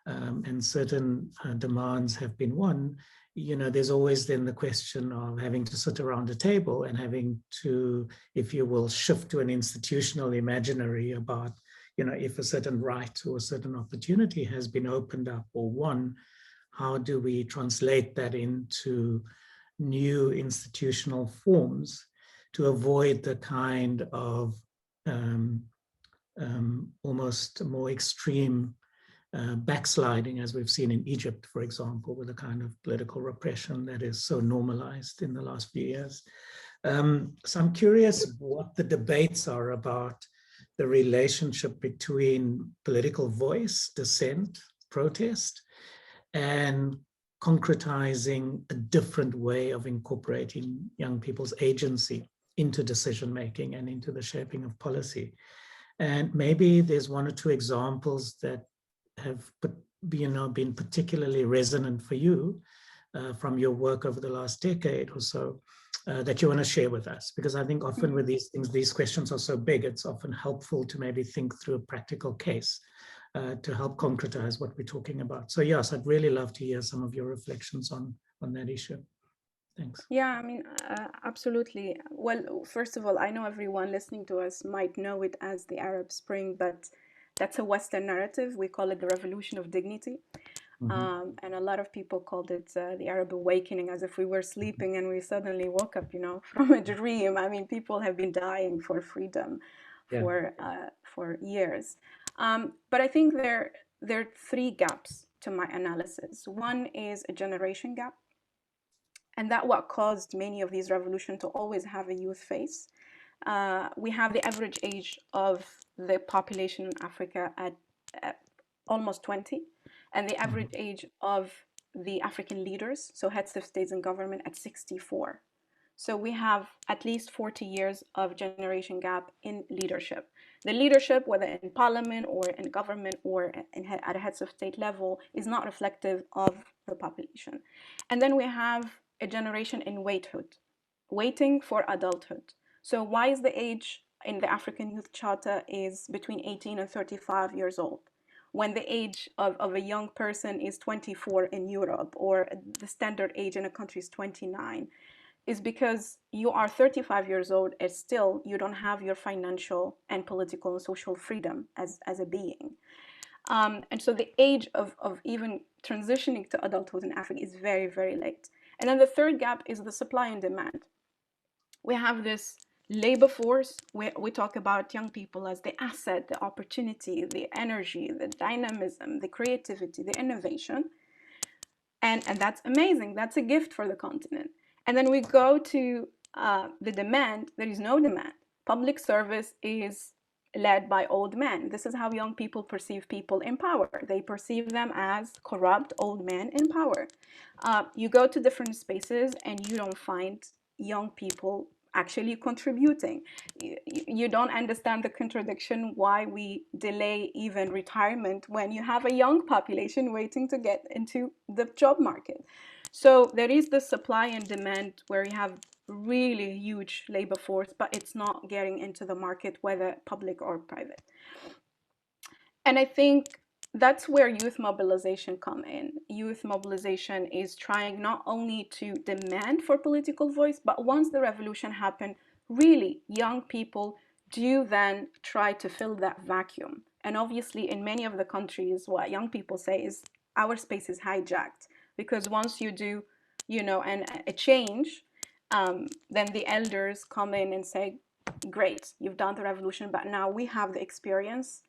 and certain demands have been won, there's always then the question of having to sit around a table and having to, if you will, shift to an institutional imaginary about, if a certain right or a certain opportunity has been opened up or won, how do we translate that into new institutional forms to avoid the kind of almost more extreme backsliding, as we've seen in Egypt, for example, with the kind of political repression that is so normalized in the last few years. So I'm curious what the debates are about the relationship between political voice, dissent, protest, and concretizing a different way of incorporating young people's agency into decision-making and into the shaping of policy. And maybe there's one or two examples that have been particularly resonant for you from your work over the last decade or so that you want to share with us, because I think often with these things, these questions are so big, it's often helpful to maybe think through a practical case to help concretize what we're talking about. So yes, I'd really love to hear some of your reflections on that issue. Thanks. Yeah, I mean, absolutely. Well, first of all, I know everyone listening to us might know it as the Arab Spring, but that's a Western narrative. We call it the Revolution of Dignity. And a lot of people called it the Arab Awakening, as if we were sleeping and we suddenly woke up, from a dream. I mean, people have been dying for freedom for years. But I think there are three gaps to my analysis. One is a generation gap. And that's what caused many of these revolutions to always have a youth face. We have the average age of the population in Africa at almost 20, and the average age of the African leaders, so heads of states and government, at 64. So we have at least 40 years of generation gap in leadership. The leadership, whether in parliament or in government or at a heads of state level, is not reflective of the population. And then we have a generation in waiting for adulthood. So why is the age in the African Youth Charter is between 18 and 35 years old, when the age of a young person is 24 in Europe, or the standard age in a country is 29? Is because you are 35 years old and still you don't have your financial and political and social freedom as a being. And so the age of even transitioning to adulthood in Africa is very, very late. And then the third gap is the supply and demand. We have this labor force where we talk about young people as the asset, the opportunity, the energy, the dynamism, the creativity, the innovation. And that's amazing. That's a gift for the continent. And then we go to the demand. There is no demand. Public service is led by old men. This is how young people perceive people in power. They perceive them as corrupt old men in power. You go to different spaces and you don't find young people actually contributing. You don't understand the contradiction why we delay even retirement when you have a young population waiting to get into the job market. So there is the supply and demand where you have really huge labor force, but it's not getting into the market, whether public or private. And I think that's where youth mobilization come in. Youth mobilization is trying not only to demand for political voice, but once the revolution happened, really young people do then try to fill that vacuum. And obviously in many of the countries, what young people say is our space is hijacked, because once you do, you know, a change, then the elders come in and say, great, you've done the revolution, but now we have the experience.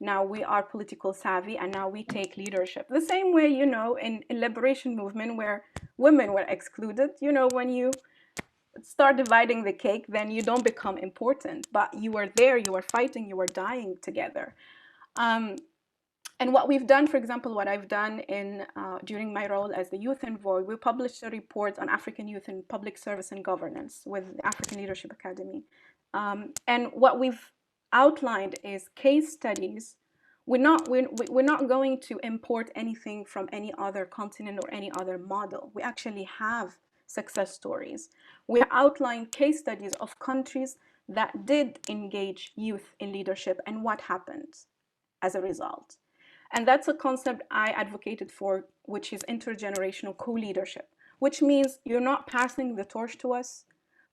Now we are political savvy, and now we take leadership. The same way, you know, in liberation movement where women were excluded, you know, when you start dividing the cake, then you don't become important, but you were there, you were fighting, you were dying together. And what we've done, for example, what I've done during my role as the youth envoy, we published a report on African youth in public service and governance with the African Leadership Academy. And what we've outlined is case studies. We're not going to import anything from any other continent or any other model. We actually have success stories. We outlined case studies of countries that did engage youth in leadership and what happened as a result. And that's a concept I advocated for, which is intergenerational co-leadership, which means you're not passing the torch to us.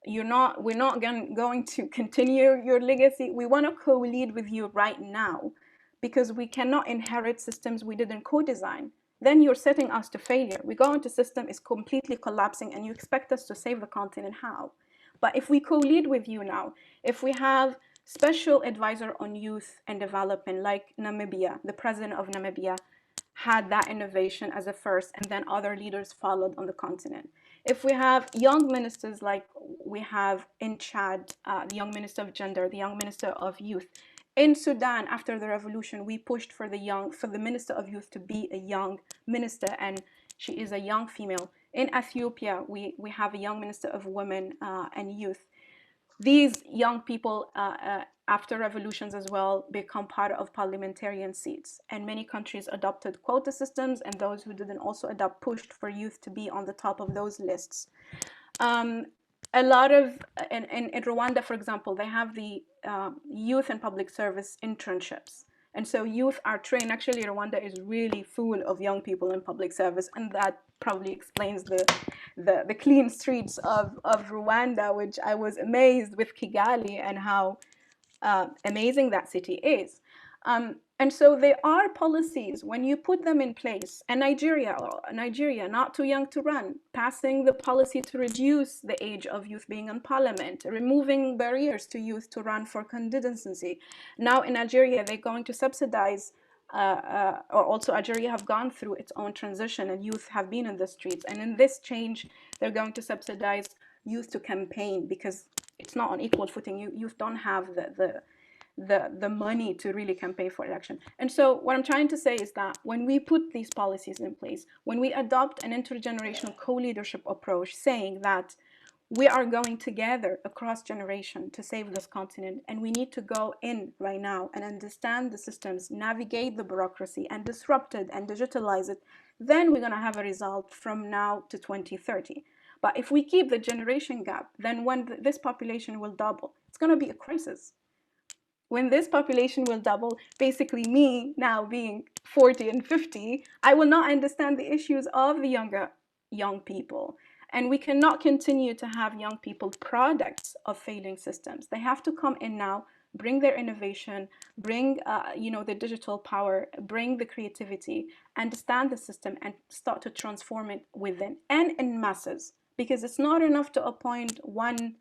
We're not going to continue your legacy. We want to co-lead with you right now, because we cannot inherit systems we didn't co-design. Then you're setting us to failure. We go into system is completely collapsing and you expect us to save the continent. How? But if we co-lead with you now, if we have special advisor on youth and development like Namibia, the president of Namibia had that innovation as a first, and then other leaders followed on the continent. If we have young ministers like we have in Chad, the young minister of gender, the young minister of youth. In Sudan, after the revolution, we pushed for the minister of youth to be a young minister, and she is a young female. In Ethiopia, we have a young minister of women and youth. These young people, after revolutions as well, become part of parliamentarian seats. And many countries adopted quota systems, and those who didn't also adopt pushed for youth to be on the top of those lists. A lot of, in Rwanda, for example, they have the youth and public service internships. And so youth are trained. Actually, Rwanda is really full of young people in public service, and that probably explains the clean streets of Rwanda, which I was amazed with Kigali and how amazing that city is. And so there are policies, when you put them in place, and Nigeria, not too young to run, passing the policy to reduce the age of youth being in parliament, removing barriers to youth to run for candidacy. Now in Algeria, they're going to subsidize, or also Algeria have gone through its own transition and youth have been in the streets. And in this change, they're going to subsidize youth to campaign, because it's not on equal footing. Youth don't have the money to really campaign for election. And so what I'm trying to say is that when we put these policies in place, when we adopt an intergenerational co-leadership approach, saying that we are going together across generation to save this continent, and we need to go in right now and understand the systems, navigate the bureaucracy and disrupt it and digitalize it, then we're going to have a result from now to 2030. But if we keep the generation gap, then when this population will double, it's going to be a crisis. When this population will double, basically me now being 40 and 50, I will not understand the issues of the young people. And we cannot continue to have young people products of failing systems. They have to come in now, bring their innovation, bring the digital power, bring the creativity, understand the system, and start to transform it within and in masses. Because it's not enough to appoint one.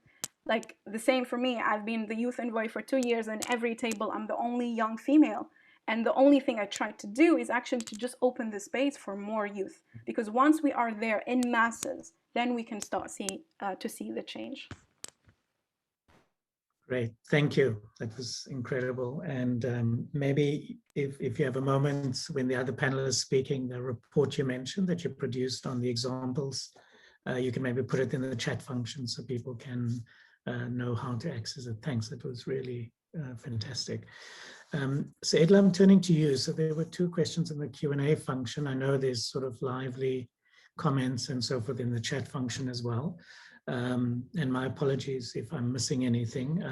Like the same for me, I've been the youth envoy for 2 years, and every table I'm the only young female. And the only thing I try to do is actually to just open the space for more youth. Because once we are there in masses, then we can start to see the change. Great, thank you. That was incredible. And maybe if you have a moment when the other panelists speaking, the report you mentioned that you produced on the examples, you can maybe put it in the chat function so people can know how to access it. Thanks, that was really fantastic. So Edla, I'm turning to you. So there were 2 questions in the Q&A function. I know there's sort of lively comments and so forth in the chat function as well. And my apologies if I'm missing anything.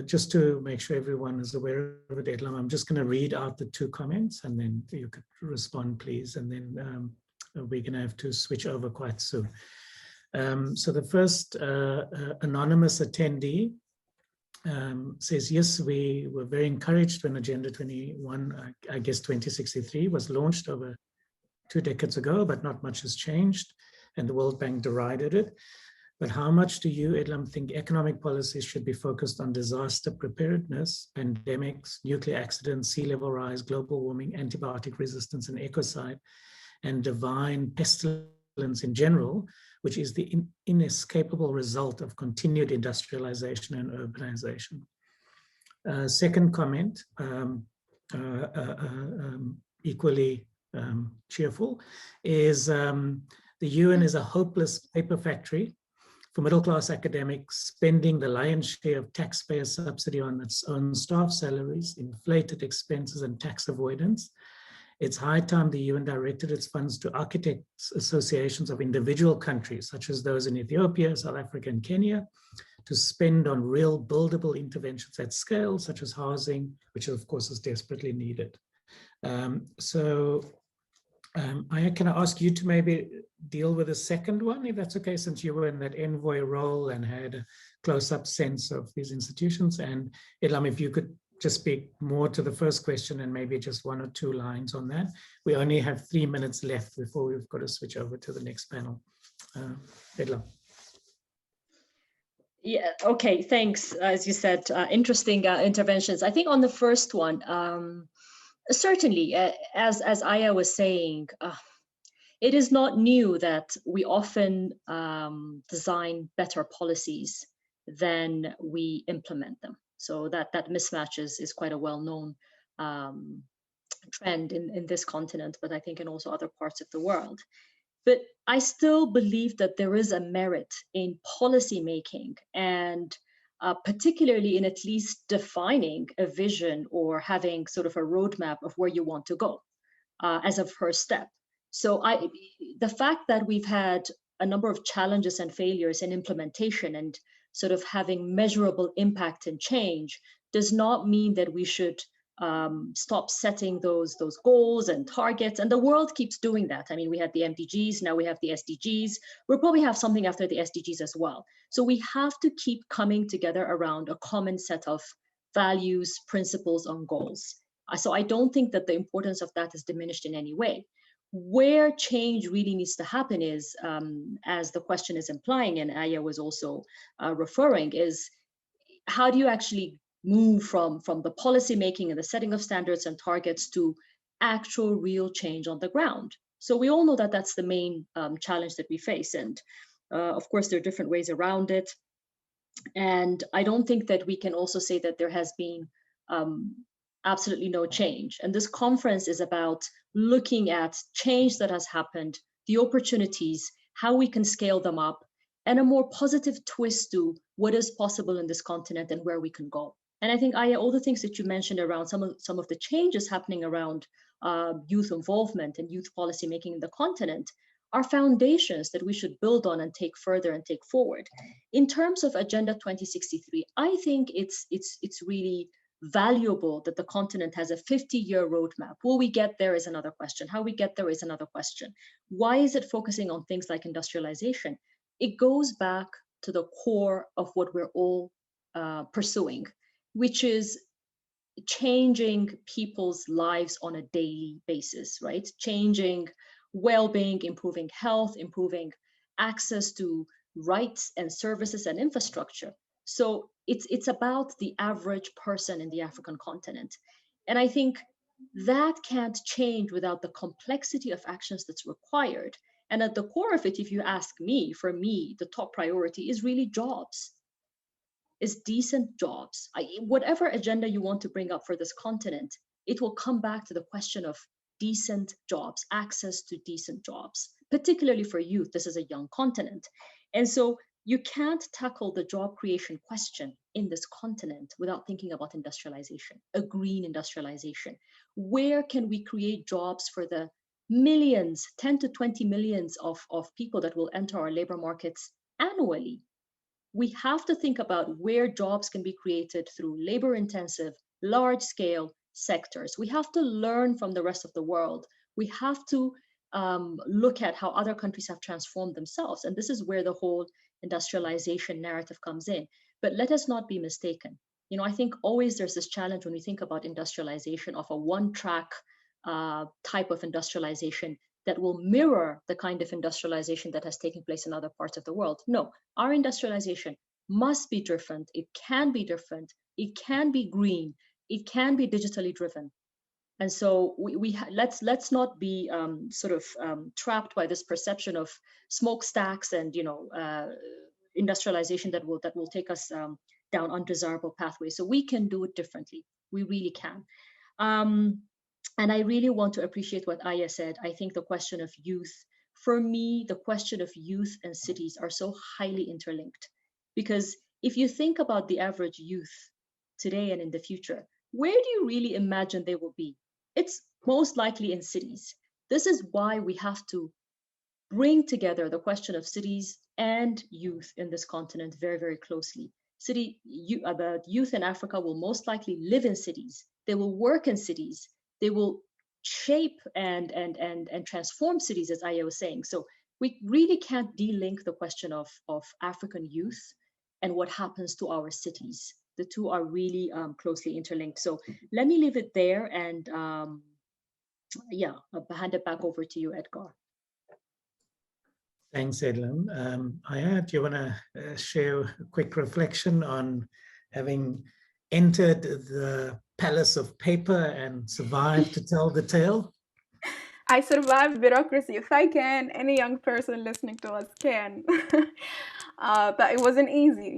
Just to make sure everyone is aware of it, Edla, I'm just going to read out the 2 comments and then you could respond, please. And then we're going to have to switch over quite soon. So the first anonymous attendee says, yes, we were very encouraged when Agenda 21, I guess 2063, was launched over 2 decades ago, but not much has changed, and the World Bank derided it. But how much do you, Edlam, think economic policies should be focused on disaster preparedness, pandemics, nuclear accidents, sea level rise, global warming, antibiotic resistance, and ecocide, and divine pestilence in general, which is the inescapable result of continued industrialization and urbanization? Second comment, equally cheerful, is the UN is a hopeless paper factory for middle-class academics, spending the lion's share of taxpayer subsidy on its own staff salaries, inflated expenses, and tax avoidance. It's high time the UN directed its funds to architects associations of individual countries, such as those in Ethiopia, South Africa, and Kenya, to spend on real buildable interventions at scale, such as housing, which of course is desperately needed. Aya, can I ask you to maybe deal with the second one, if that's okay, since you were in that envoy role and had a close-up sense of these institutions? And Edlam, if you could just speak more to the first question and maybe just 1 or 2 lines on that. We only have 3 minutes left before we've got to switch over to the next panel. Edlam. Yeah, okay, thanks. As you said, interesting interventions. I think on the first one, certainly, as Aya was saying, it is not new that we often design better policies than we implement them. So that mismatch is quite a well-known trend in this continent, but I think in also other parts of the world. But I still believe that there is a merit in policy making, and particularly in at least defining a vision or having sort of a roadmap of where you want to go as a first step. So the fact that we've had a number of challenges and failures in implementation and sort of having measurable impact and change does not mean that we should stop setting those goals and targets. And the world keeps doing that. I mean, we had the MDGs, now we have the SDGs. We'll probably have something after the SDGs as well. So we have to keep coming together around a common set of values, principles, and goals. So I don't think that the importance of that is diminished in any way. Where change really needs to happen is, as the question is implying, and Aya was also referring, is how do you actually move from the policy making and the setting of standards and targets to actual real change on the ground? So we all know that that's the main challenge that we face. And of course, there are different ways around it. And I don't think that we can also say that there has been absolutely no change. And this conference is about looking at change that has happened, the opportunities, how we can scale them up, and a more positive twist to what is possible in this continent and where we can go. And I think, Aya, all the things that you mentioned around some of the changes happening around youth involvement and youth policy making in the continent are foundations that we should build on and take further and take forward. In terms of Agenda 2063, I think it's really valuable that the continent has a 50-year roadmap. Will we get there is another question. How we get there is another question. Why is it focusing on things like industrialization? It goes back to the core of what we're all pursuing, which is changing people's lives on a daily basis, right? Changing well-being, improving health, improving access to rights and services and infrastructure. So it's about the average person in the African continent. And I think that can't change without the complexity of actions that's required. And at the core of it, if you ask me, for me, the top priority is really jobs. Is decent jobs. Whatever agenda you want to bring up for this continent, it will come back to the question of decent jobs, access to decent jobs, particularly for youth. This is a young continent. And so you can't tackle the job creation question in this continent without thinking about industrialization, a green industrialization. Where can we create jobs for the millions, 10 to 20 millions of people that will enter our labor markets annually? We have to think about where jobs can be created through labor-intensive, large-scale sectors. We have to learn from the rest of the world. We have to look at how other countries have transformed themselves. And this is where the whole industrialization narrative comes in. But let us not be mistaken. I think always there's this challenge when we think about industrialization of a one-track type of industrialization that will mirror the kind of industrialization that has taken place in other parts of the world. No, our industrialization must be different. It can be different. It can be green. It can be digitally driven. And so let's not be trapped by this perception of smokestacks and industrialization that will take us down undesirable pathways. So we can do it differently. We really can. And I really want to appreciate what Aya said. I think the question of youth, for me, the question of youth and cities are so highly interlinked. Because if you think about the average youth today and in the future, where do you really imagine they will be? It's most likely in cities. This is why we have to bring together the question of cities and youth in this continent very, very closely. The youth in Africa will most likely live in cities. They will work in cities. They will shape and transform cities, as Aya was saying. So we really can't de-link the question of African youth and what happens to our cities. The two are really closely interlinked. So let me leave it there and I'll hand it back over to you, Edgar. Thanks, Edlin. Aya, do you want to share a quick reflection on having entered the palace of paper and survived to tell the tale? I survived bureaucracy. If I can, any young person listening to us can. But it wasn't easy,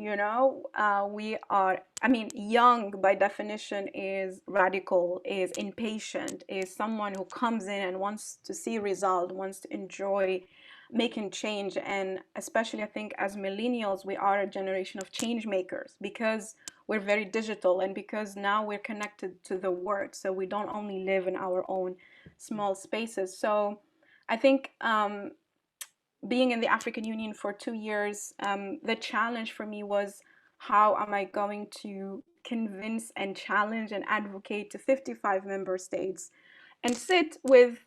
young by definition is radical, is impatient, is someone who comes in and wants to see result, wants to enjoy making change. And especially I think as millennials, we are a generation of change makers because we're very digital and because now we're connected to the world. So we don't only live in our own small spaces. So I think being in the African Union for 2 years, the challenge for me was how am I going to convince and challenge and advocate to 55 member states and sit with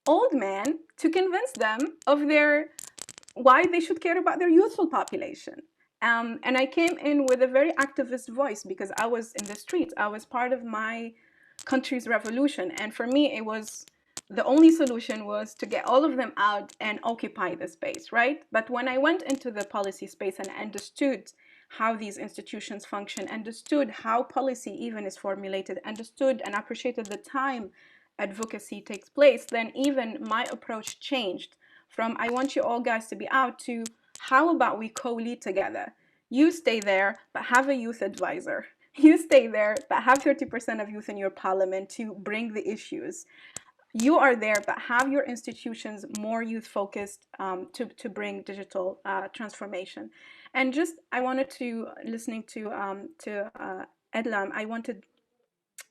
old men to convince them of why they should care about their youthful population. And I came in with a very activist voice because I was in the streets. I was part of my country's revolution. And for me, the only solution was to get all of them out and occupy the space, right? But when I went into the policy space and understood how these institutions function, understood how policy even is formulated, understood and appreciated the time advocacy takes place, then even my approach changed from I want you all guys to be out to how about we co-lead together? You stay there, but have a youth advisor. You stay there, but have 30% of youth in your parliament to bring the issues. You are there, but have your institutions more youth focused to bring digital transformation. And just I wanted to, listening to Edlam, I wanted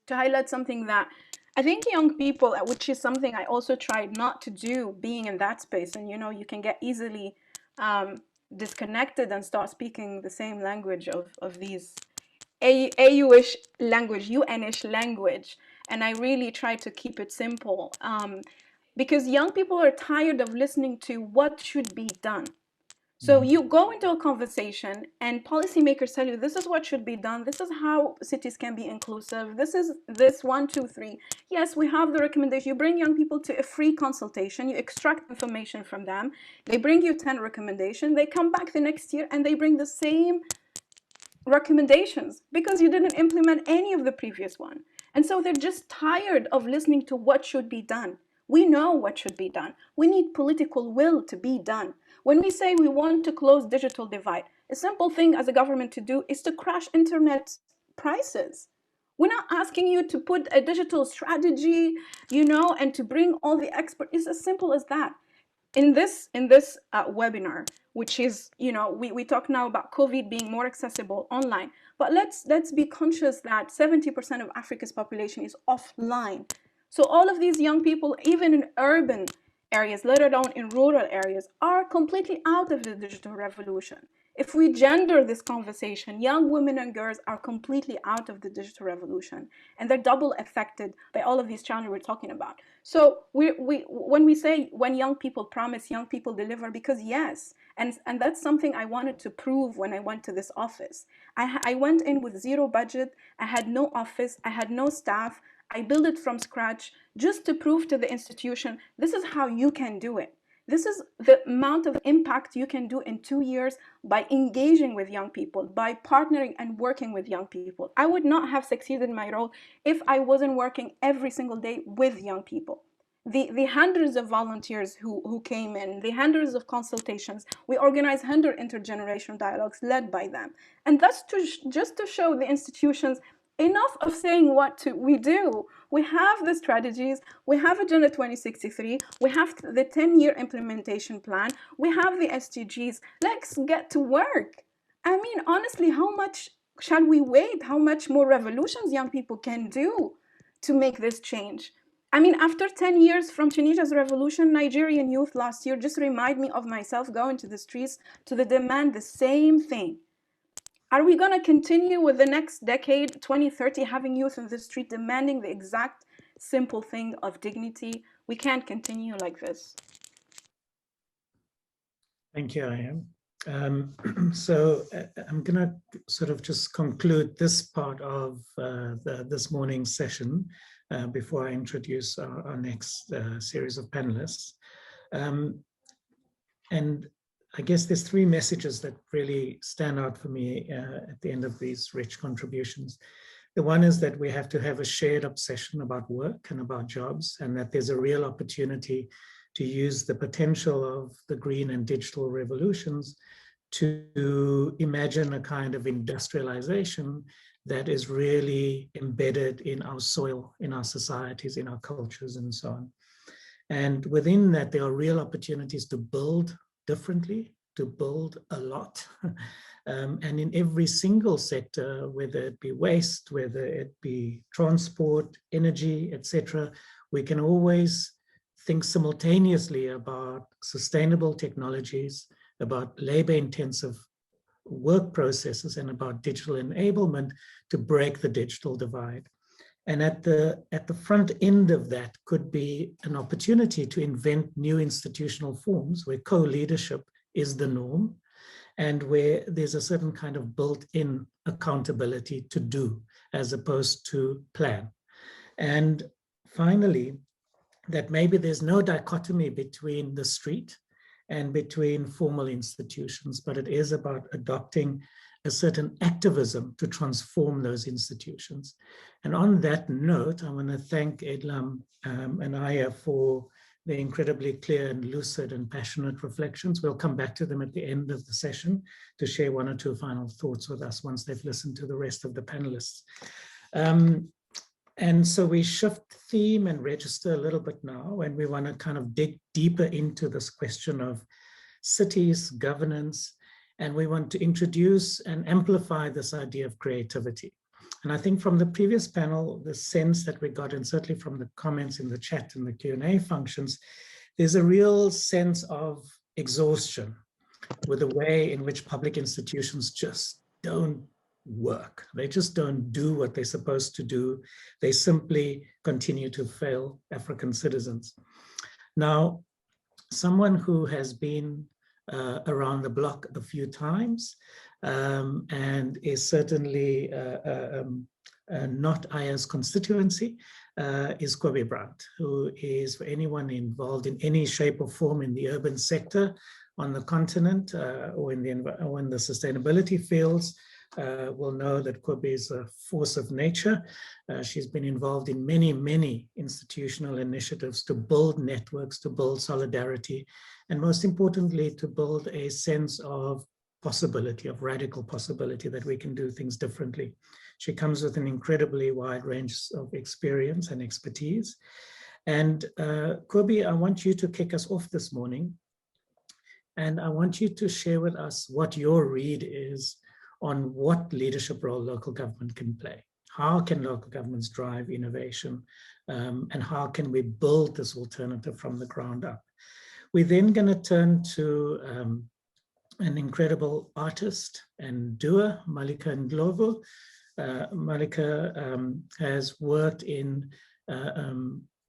to highlight something that I think young people, which is something I also tried not to do being in that space. And you can get easily disconnected and start speaking the same language of these AU-ish language, UN-ish language. And I really try to keep it simple because young people are tired of listening to what should be done. So you go into a conversation and policymakers tell you this is what should be done. This is how cities can be inclusive. This is this 1, 2, 3. Yes, we have the recommendation. You bring young people to a free consultation. You extract information from them. They bring you 10 recommendations. They come back the next year and they bring the same recommendations because you didn't implement any of the previous one. And so they're just tired of listening to what should be done. We know what should be done. We need political will to be done. When we say we want to close digital divide, a simple thing as a government to do is to crash internet prices. We're not asking you to put a digital strategy, and to bring all the experts. It's as simple as that. In this webinar, which is, we talk now about COVID being more accessible online, but let's be conscious that 70% of Africa's population is offline. So all of these young people, even in urban areas, let alone in rural areas, are completely out of the digital revolution. If we gender this conversation, young women and girls are completely out of the digital revolution, and they're double affected by all of these challenges we're talking about. So when we say when young people promise, young people deliver, because yes, And that's something I wanted to prove when I went to this office. I went in with zero budget. I had no office. I had no staff. I built it from scratch just to prove to the institution, this is how you can do it. This is the amount of impact you can do in 2 years by engaging with young people, by partnering and working with young people. I would not have succeeded in my role if I wasn't working every single day with young people. The hundreds of volunteers who came in, the hundreds of consultations, we organized 100 intergenerational dialogues led by them. And that's just to show the institutions enough of saying what we do. We have the strategies, we have Agenda 2063, we have the 10-year implementation plan, we have the SDGs. Let's get to work. I mean, honestly, how much shall we wait? How much more revolutions young people can do to make this change? I mean, after 10 years from Tunisia's revolution, Nigerian youth last year just remind me of myself going to the streets to demand the same thing. Are we going to continue with the next decade, 2030, having youth in the street demanding the exact simple thing of dignity? We can't continue like this. Thank you, Ayam. So I'm going to sort of just conclude this part of this morning's session before I introduce our next series of panelists. And I guess there's three messages that really stand out for me at the end of these rich contributions. The one is that we have to have a shared obsession about work and about jobs, and that there's a real opportunity to use the potential of the green and digital revolutions to imagine a kind of industrialization that is really embedded in our soil, in our societies, in our cultures, and so on. And within that, there are real opportunities to build differently, to build a lot. And in every single sector, whether it be waste, whether it be transport, energy, etc., we can always think simultaneously about sustainable technologies, about labor-intensive work processes, and about digital enablement to break the digital divide. And at the front end of that could be an opportunity to invent new institutional forms where co-leadership is the norm and where there's a certain kind of built-in accountability to do as opposed to plan. And finally, that maybe there's no dichotomy between the street and between formal institutions, but it is about adopting a certain activism to transform those institutions. And on that note, I want to thank Edlam and Aya for the incredibly clear and lucid and passionate reflections. We'll come back to them at the end of the session to share one or two final thoughts with us once they've listened to the rest of the panelists. And so we shift theme and register a little bit now, and we want to kind of dig deeper into this question of cities, governance, and we want to introduce and amplify this idea of creativity. And I think from the previous panel, the sense that we got, and certainly from the comments in the chat and the Q&A functions, there's a real sense of exhaustion with the way in which public institutions just don't work. They just don't do what they're supposed to do. They simply continue to fail African citizens. Now, someone who has been around the block a few times and is certainly not Aya's constituency is Kobe Brandt, who is, for anyone involved in any shape or form in the urban sector on the continent or in the sustainability fields, will know that Kobe is a force of nature. She's been involved in many, many institutional initiatives to build networks, to build solidarity, and most importantly, to build a sense of possibility, of radical possibility that we can do things differently. She comes with an incredibly wide range of experience and expertise. And Kobe, I want you to kick us off this morning. And I want you to share with us what your read is on what leadership role local government can play. How can local governments drive innovation? And how can we build this alternative from the ground up? We're then going to turn to an incredible artist and doer, Malika Ndlovu. Malika has worked in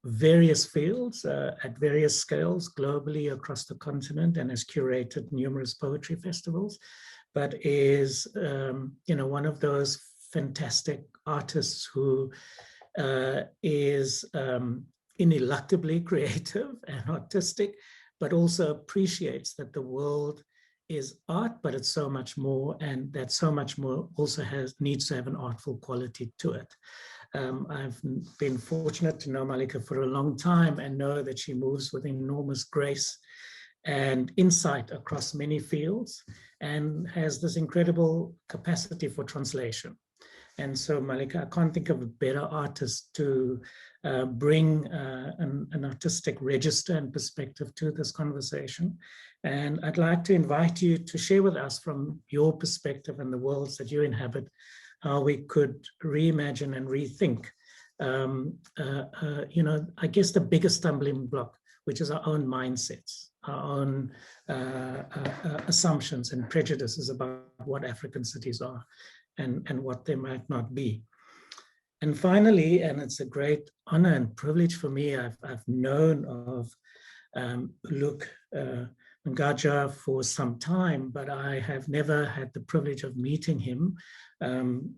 various fields at various scales globally across the continent, and has curated numerous poetry festivals, but is one of those fantastic artists who is ineluctably creative and artistic, but also appreciates that the world is art, but it's so much more, and that so much more also needs to have an artful quality to it. I've been fortunate to know Malika for a long time and know that she moves with enormous grace and insight across many fields, and has this incredible capacity for translation. And so, Malika, I can't think of a better artist to bring an artistic register and perspective to this conversation. And I'd like to invite you to share with us, from your perspective and the worlds that you inhabit, how we could reimagine and rethink, I guess the biggest stumbling block, which is our own mindsets, our own assumptions and prejudices about what African cities are and what they might not be. And finally, and it's a great honor and privilege for me, I've known of Luke Ngaja for some time, but I have never had the privilege of meeting him.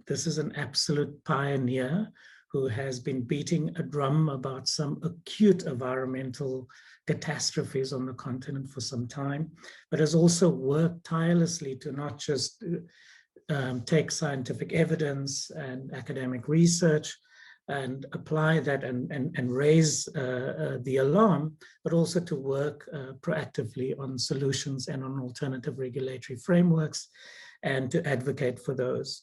This is an absolute pioneer who has been beating a drum about some acute environmental catastrophes on the continent for some time, but has also worked tirelessly to not just take scientific evidence and academic research and apply that and raise the alarm, but also to work proactively on solutions and on alternative regulatory frameworks and to advocate for those.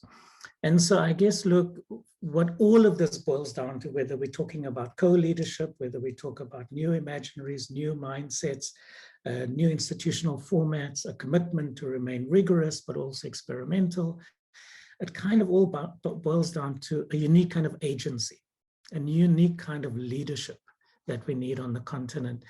And so I guess, look, what all of this boils down to, whether we're talking about co-leadership, whether we talk about new imaginaries, new mindsets, new institutional formats, a commitment to remain rigorous, but also experimental, it kind of all boils down to a unique kind of agency, a unique kind of leadership that we need on the continent.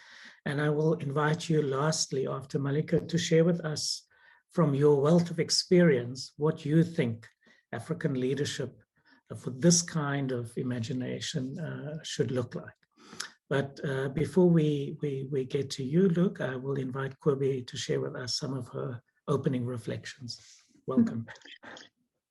And I will invite you lastly, after Malika, to share with us from your wealth of experience, what you think African leadership for this kind of imagination should look like. But before we get to you, Luke, I will invite Kobe to share with us some of her opening reflections. Welcome.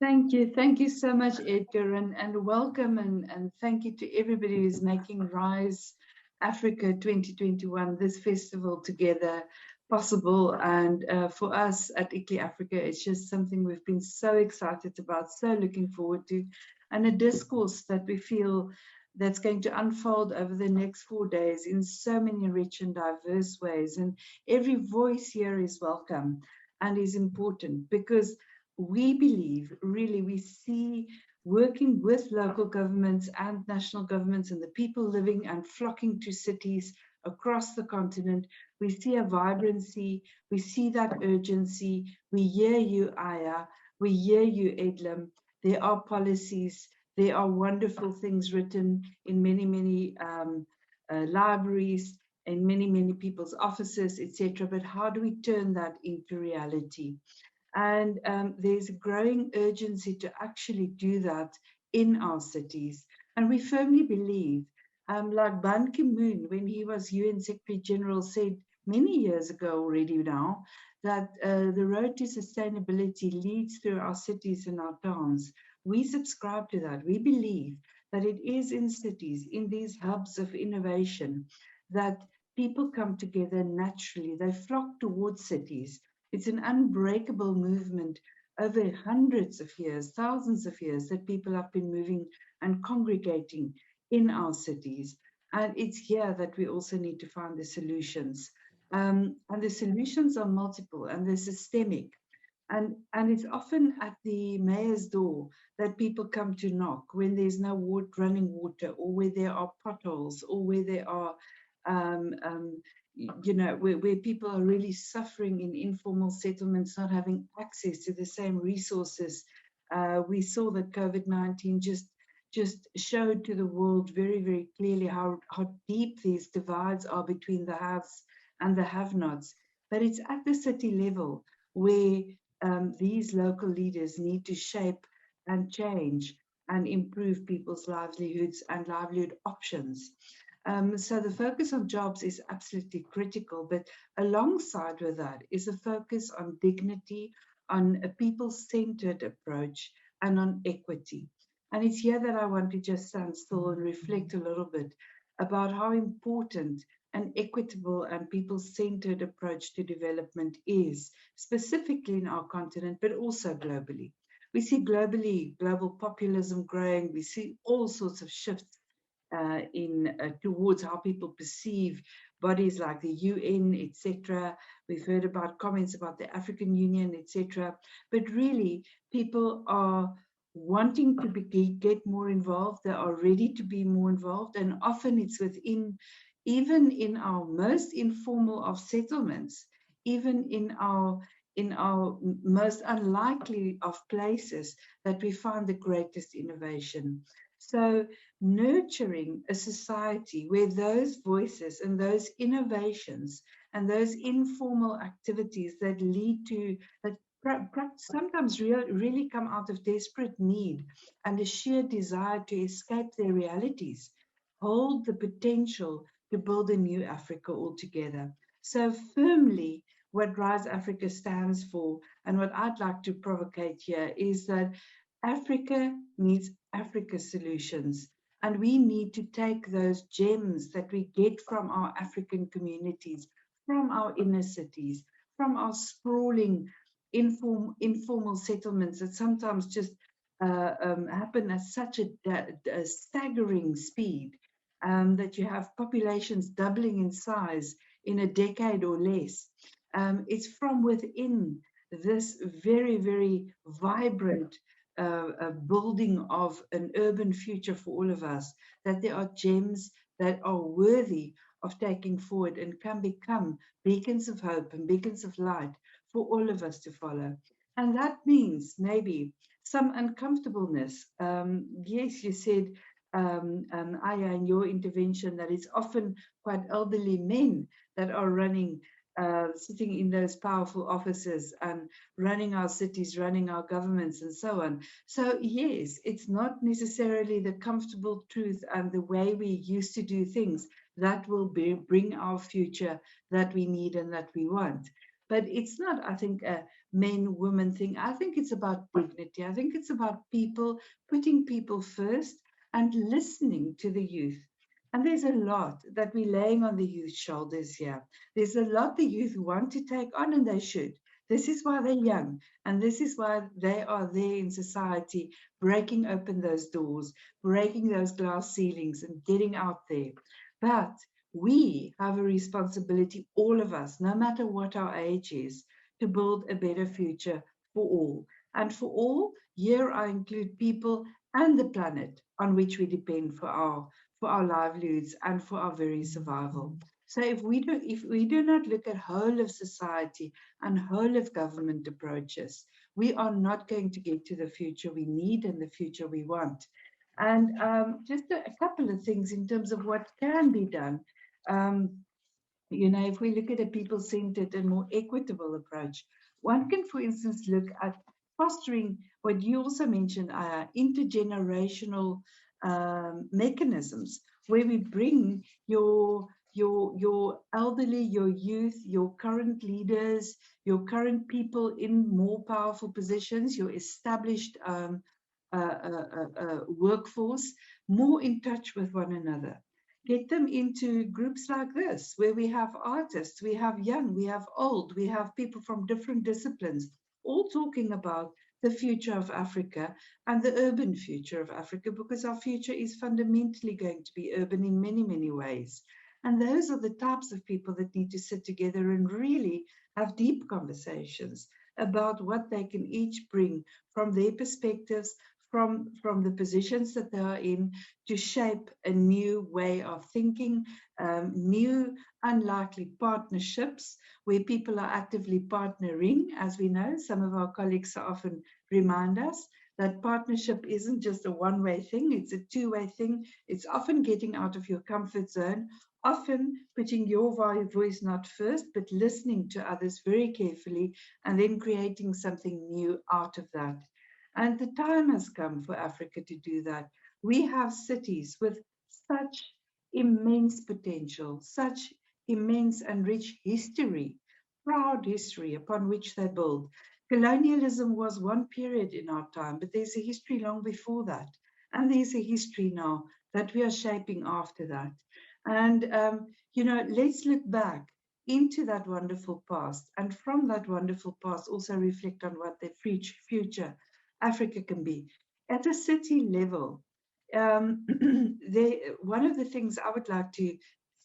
Thank you. Thank you so much, Edgar, and welcome, and thank you to everybody who's making Rise Africa 2021, this festival together, possible. And for us at ICLEI Africa, it's just something we've been so excited about, so looking forward to, and a discourse that we feel that's going to unfold over the next 4 days in so many rich and diverse ways. And every voice here is welcome and is important, because we believe, really, we see working with local governments and national governments and the people living and flocking to cities across the continent, we see a vibrancy, we see that urgency. We hear you, Aya, we hear you, Edlam. There are policies, there are wonderful things written in many, many libraries, in many, many people's offices, etc. But how do we turn that into reality? And there's a growing urgency to actually do that in our cities. And we firmly believe, like Ban Ki-moon, when he was UN Secretary General, said many years ago already now, that the road to sustainability leads through our cities and our towns. We subscribe to that. We believe that it is in cities, in these hubs of innovation, that people come together naturally. They flock towards cities. It's an unbreakable movement over hundreds of years, thousands of years, that people have been moving and congregating in our cities. And it's here that we also need to find the solutions. And the solutions are multiple and they're systemic. And it's often at the mayor's door that people come to knock when there's no running water, or where there are potholes, or where there are where people are really suffering in informal settlements, not having access to the same resources. We saw that COVID-19 just showed to the world very, very clearly how deep these divides are between the haves and the have-nots. But it's at the city level where these local leaders need to shape and change and improve people's livelihoods and livelihood options. So the focus on jobs is absolutely critical, but alongside with that is a focus on dignity, on a people-centered approach, and on equity. And it's here that I want to just stand still and reflect a little bit about how important an equitable and people-centered approach to development is, specifically in our continent, but also globally. We see globally global populism growing. We see all sorts of shifts towards how people perceive bodies like the UN, etc. We've heard about comments about the African Union, etc. But really, people are wanting to get more involved. They are ready to be more involved, and often it's within, even in our most informal of settlements, even in our most unlikely of places, that we find the greatest innovation. So nurturing a society where those voices and those innovations and those informal activities that lead to, that sometimes really come out of desperate need and a sheer desire to escape their realities, hold the potential to build a new Africa altogether. So firmly, what Rise Africa stands for, and what I'd like to provocate here, is that Africa needs Africa solutions. And we need to take those gems that we get from our African communities, from our inner cities, from our sprawling informal settlements that sometimes just happen at such a staggering speed, that you have populations doubling in size in a decade or less. It's from within this very, very vibrant building of an urban future for all of us, that there are gems that are worthy of taking forward and can become beacons of hope and beacons of light for all of us to follow. And that means maybe some uncomfortableness. Yes, you said, Aya, in your intervention, that it's often quite elderly men that are running, sitting in those powerful offices and running our cities, running our governments, and so on. So yes, it's not necessarily the comfortable truth and the way we used to do things that will bring our future that we need and that we want. But it's not, I think, a men-woman thing. I think it's about dignity. I think it's about people, putting people first and listening to the youth. And there's a lot that we're laying on the youth's shoulders here. There's a lot the youth want to take on, and they should. This is why they're young, and this is why they are there in society, breaking open those doors, breaking those glass ceilings, and getting out there. But we have a responsibility, all of us, no matter what our age is, to build a better future for all. And for all, here I include people and the planet on which we depend for our livelihoods and for our very survival. So if we do not look at whole of society and whole of government approaches, we are not going to get to the future we need and the future we want. And just a couple of things in terms of what can be done. You know, if we look at a people-centered and more equitable approach, one can, for instance, look at fostering what you also mentioned, intergenerational mechanisms, where we bring your elderly, your youth, your current leaders, your current people in more powerful positions, your established workforce, more in touch with one another. Get them into groups like this, where we have artists, we have young, we have old, we have people from different disciplines, all talking about the future of Africa and the urban future of Africa, because our future is fundamentally going to be urban in many, many ways. And those are the types of people that need to sit together and really have deep conversations about what they can each bring from their perspectives, from the positions that they are in, to shape a new way of thinking, new unlikely partnerships where people are actively partnering. As we know, some of our colleagues often remind us that partnership isn't just a one-way thing, it's a two-way thing. It's often getting out of your comfort zone, often putting your voice not first, but listening to others very carefully and then creating something new out of that. And the time has come for Africa to do that. We have cities with such immense potential, such immense and rich history, proud history upon which they build. Colonialism was one period in our time, but there's a history long before that. And there's a history now that we are shaping after that. And, you know, let's look back into that wonderful past, and from that wonderful past also reflect on what the future Africa can be. At a city level, one of the things I would like to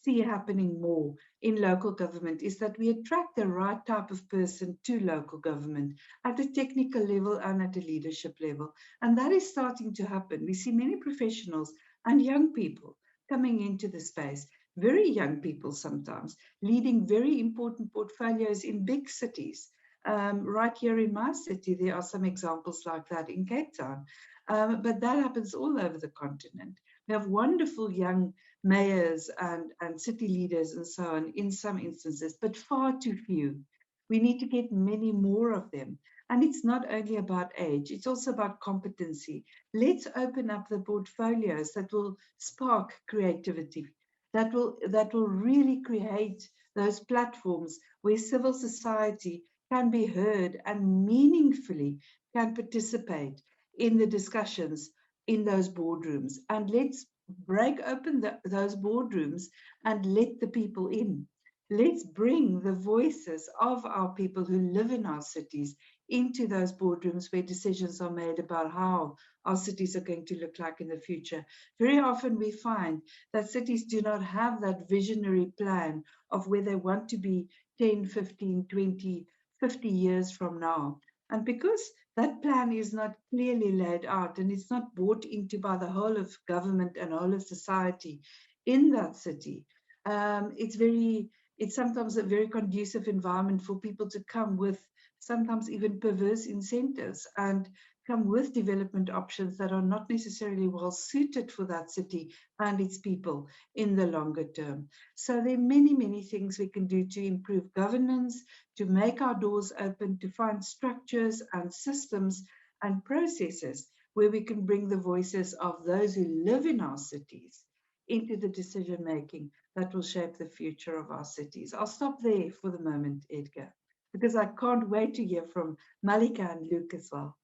see happening more in local government is that we attract the right type of person to local government at a technical level and at a leadership level. And that is starting to happen. We see many professionals and young people coming into the space, very young people sometimes, leading very important portfolios in big cities. Right here in my city, there are some examples like that in Cape Town. But that happens all over the continent. We have wonderful young mayors and city leaders and so on in some instances, but far too few. We need to get many more of them. And it's not only about age, it's also about competency. Let's open up the portfolios that will spark creativity, that will really create those platforms where civil society can be heard and meaningfully can participate in the discussions in those boardrooms. And let's break open those boardrooms and let the people in. Let's bring the voices of our people who live in our cities into those boardrooms where decisions are made about how our cities are going to look like in the future. Very often we find that cities do not have that visionary plan of where they want to be 10, 15, 20, 50 years from now. And because that plan is not clearly laid out and it's not bought into by the whole of government and whole of society in that city, it's sometimes a very conducive environment for people to come with sometimes even perverse incentives and come with development options that are not necessarily well suited for that city and its people in the longer term. So there are many, many things we can do to improve governance, to make our doors open, to find structures and systems and processes where we can bring the voices of those who live in our cities into the decision making that will shape the future of our cities. I'll stop there for the moment, Edgar, because I can't wait to hear from Malika and Luke as well.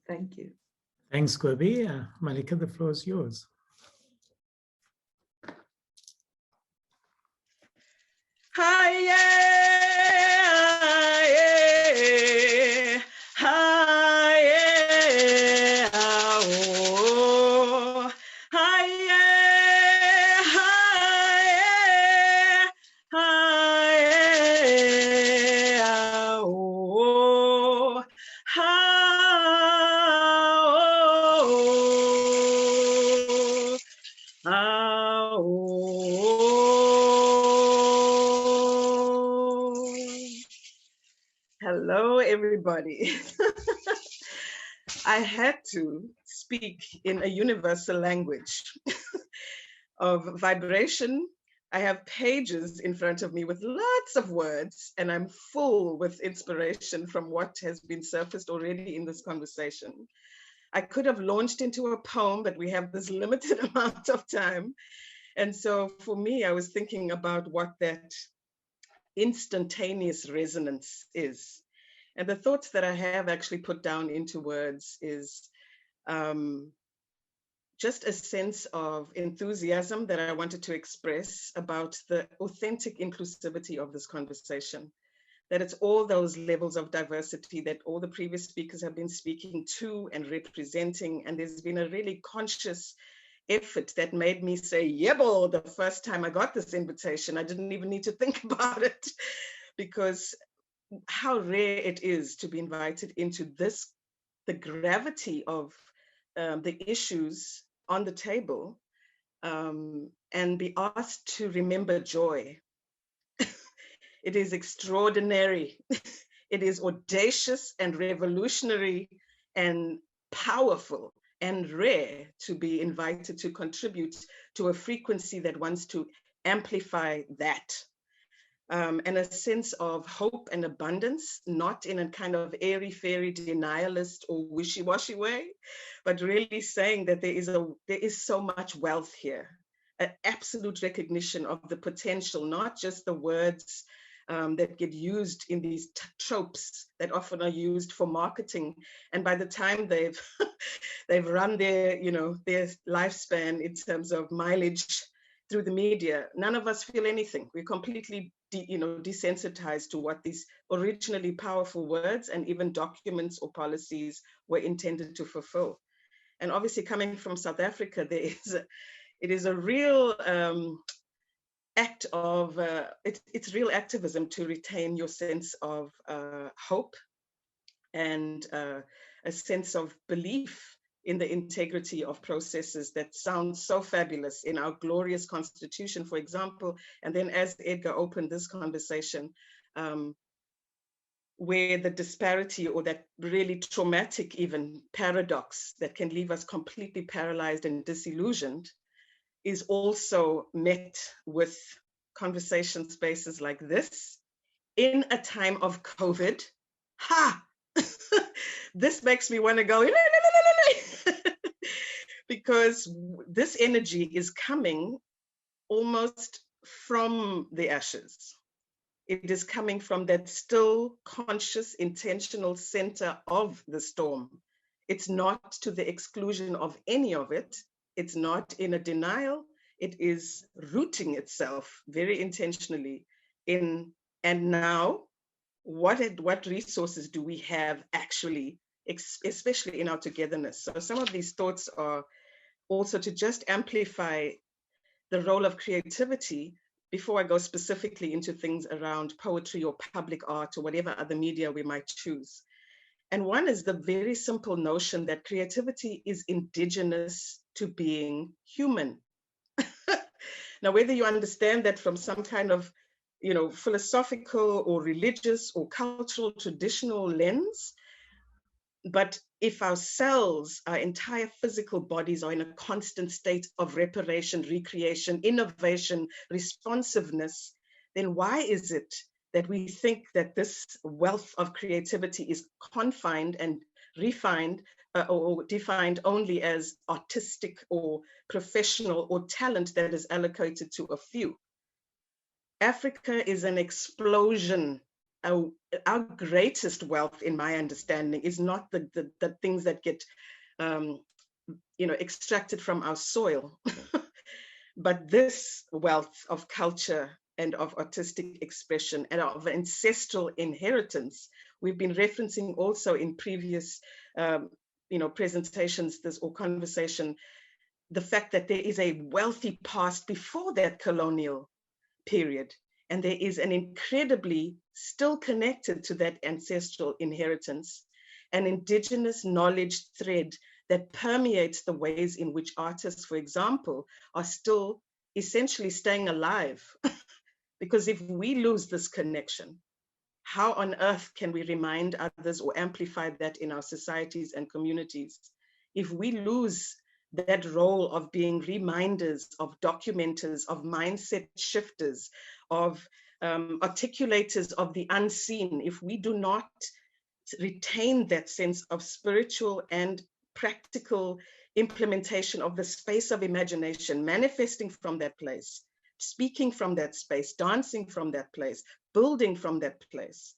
Thank you. Thanks, Gobi. Malika, the floor is yours. Hi, yeah, yeah, hi, yeah, oh, hi, yeah, hi, yeah, hi, yeah, oh, hi, Hello, everybody. I had to speak in a universal language of vibration. I have pages in front of me with lots of words, and I'm full with inspiration from what has been surfaced already in this conversation. I could have launched into a poem, but we have this limited amount of time. And so for me, I was thinking about what that instantaneous resonance is. And the thoughts that I have actually put down into words is just a sense of enthusiasm that I wanted to express about the authentic inclusivity of this conversation. That it's all those levels of diversity that all the previous speakers have been speaking to and representing. And there's been a really conscious effort that made me say, yebble, the first time I got this invitation. I didn't even need to think about it, because how rare it is to be invited into this, the gravity of the issues on the table, and be asked to remember joy. It is extraordinary. It is audacious and revolutionary and powerful and rare to be invited to contribute to a frequency that wants to amplify that. And a sense of hope and abundance, not in a kind of airy-fairy denialist or wishy-washy way, but really saying that there is so much wealth here. an absolute recognition of the potential, not just the words that get used in these tropes that often are used for marketing. And by the time they've they've run their, their lifespan in terms of mileage through the media, none of us feel anything. We're completely desensitized to what these originally powerful words and even documents or policies were intended to fulfill. And obviously, coming from South Africa, it is a real act of it's real activism to retain your sense of hope and a sense of belief in the integrity of processes that sound so fabulous in our glorious constitution, for example. And then, as Edgar opened this conversation, where the disparity or that really traumatic even paradox that can leave us completely paralyzed and disillusioned is also met with conversation spaces like this in a time of COVID. Ha! This makes me want to go, because this energy is coming almost from the ashes. It is coming from that still conscious, intentional center of the storm. It's not to the exclusion of any of it. It's not in a denial. It is rooting itself very intentionally in, and now, what resources do we have actually, especially in our togetherness? So some of these thoughts are also to just amplify the role of creativity before I go specifically into things around poetry or public art or whatever other media we might choose. And one is the very simple notion that creativity is indigenous to being human. Now, whether you understand that from some kind of, philosophical or religious or cultural traditional lens, but if our cells, our entire physical bodies are in a constant state of reparation, recreation, innovation, responsiveness, then why is it that we think that this wealth of creativity is confined and refined or defined only as artistic or professional or talent that is allocated to a few? Africa is an explosion. Our greatest wealth, in my understanding, is not the things that get extracted from our soil, but this wealth of culture and of artistic expression and of ancestral inheritance. We've been referencing also in previous presentations or conversation, the fact that there is a wealthy past before that colonial period. And there is an incredibly, still connected to that ancestral inheritance, an indigenous knowledge thread that permeates the ways in which artists, for example, are still essentially staying alive. Because if we lose this connection, how on earth can we remind others or amplify that in our societies and communities? If we lose that role of being reminders, of documenters, of mindset shifters, of articulators of the unseen, if we do not retain that sense of spiritual and practical implementation of the space of imagination, manifesting from that place, speaking from that space, dancing from that place, building from that place,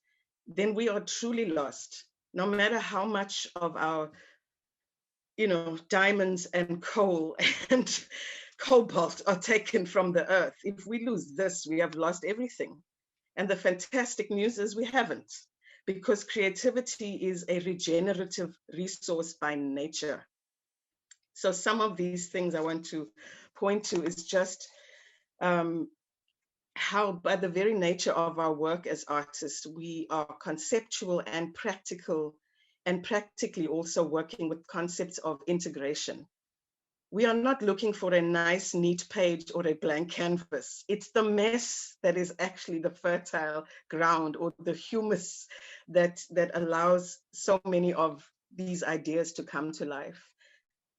then we are truly lost. No matter how much of our diamonds and coal and cobalt are taken from the earth, if we lose this, we have lost everything. And the fantastic news is we haven't, because creativity is a regenerative resource by nature. So some of these things I want to point to is just how, by the very nature of our work as artists, we are conceptual and practical, and practically also working with concepts of integration. We are not looking for a nice, neat page or a blank canvas. It's the mess that is actually the fertile ground or the humus that allows so many of these ideas to come to life.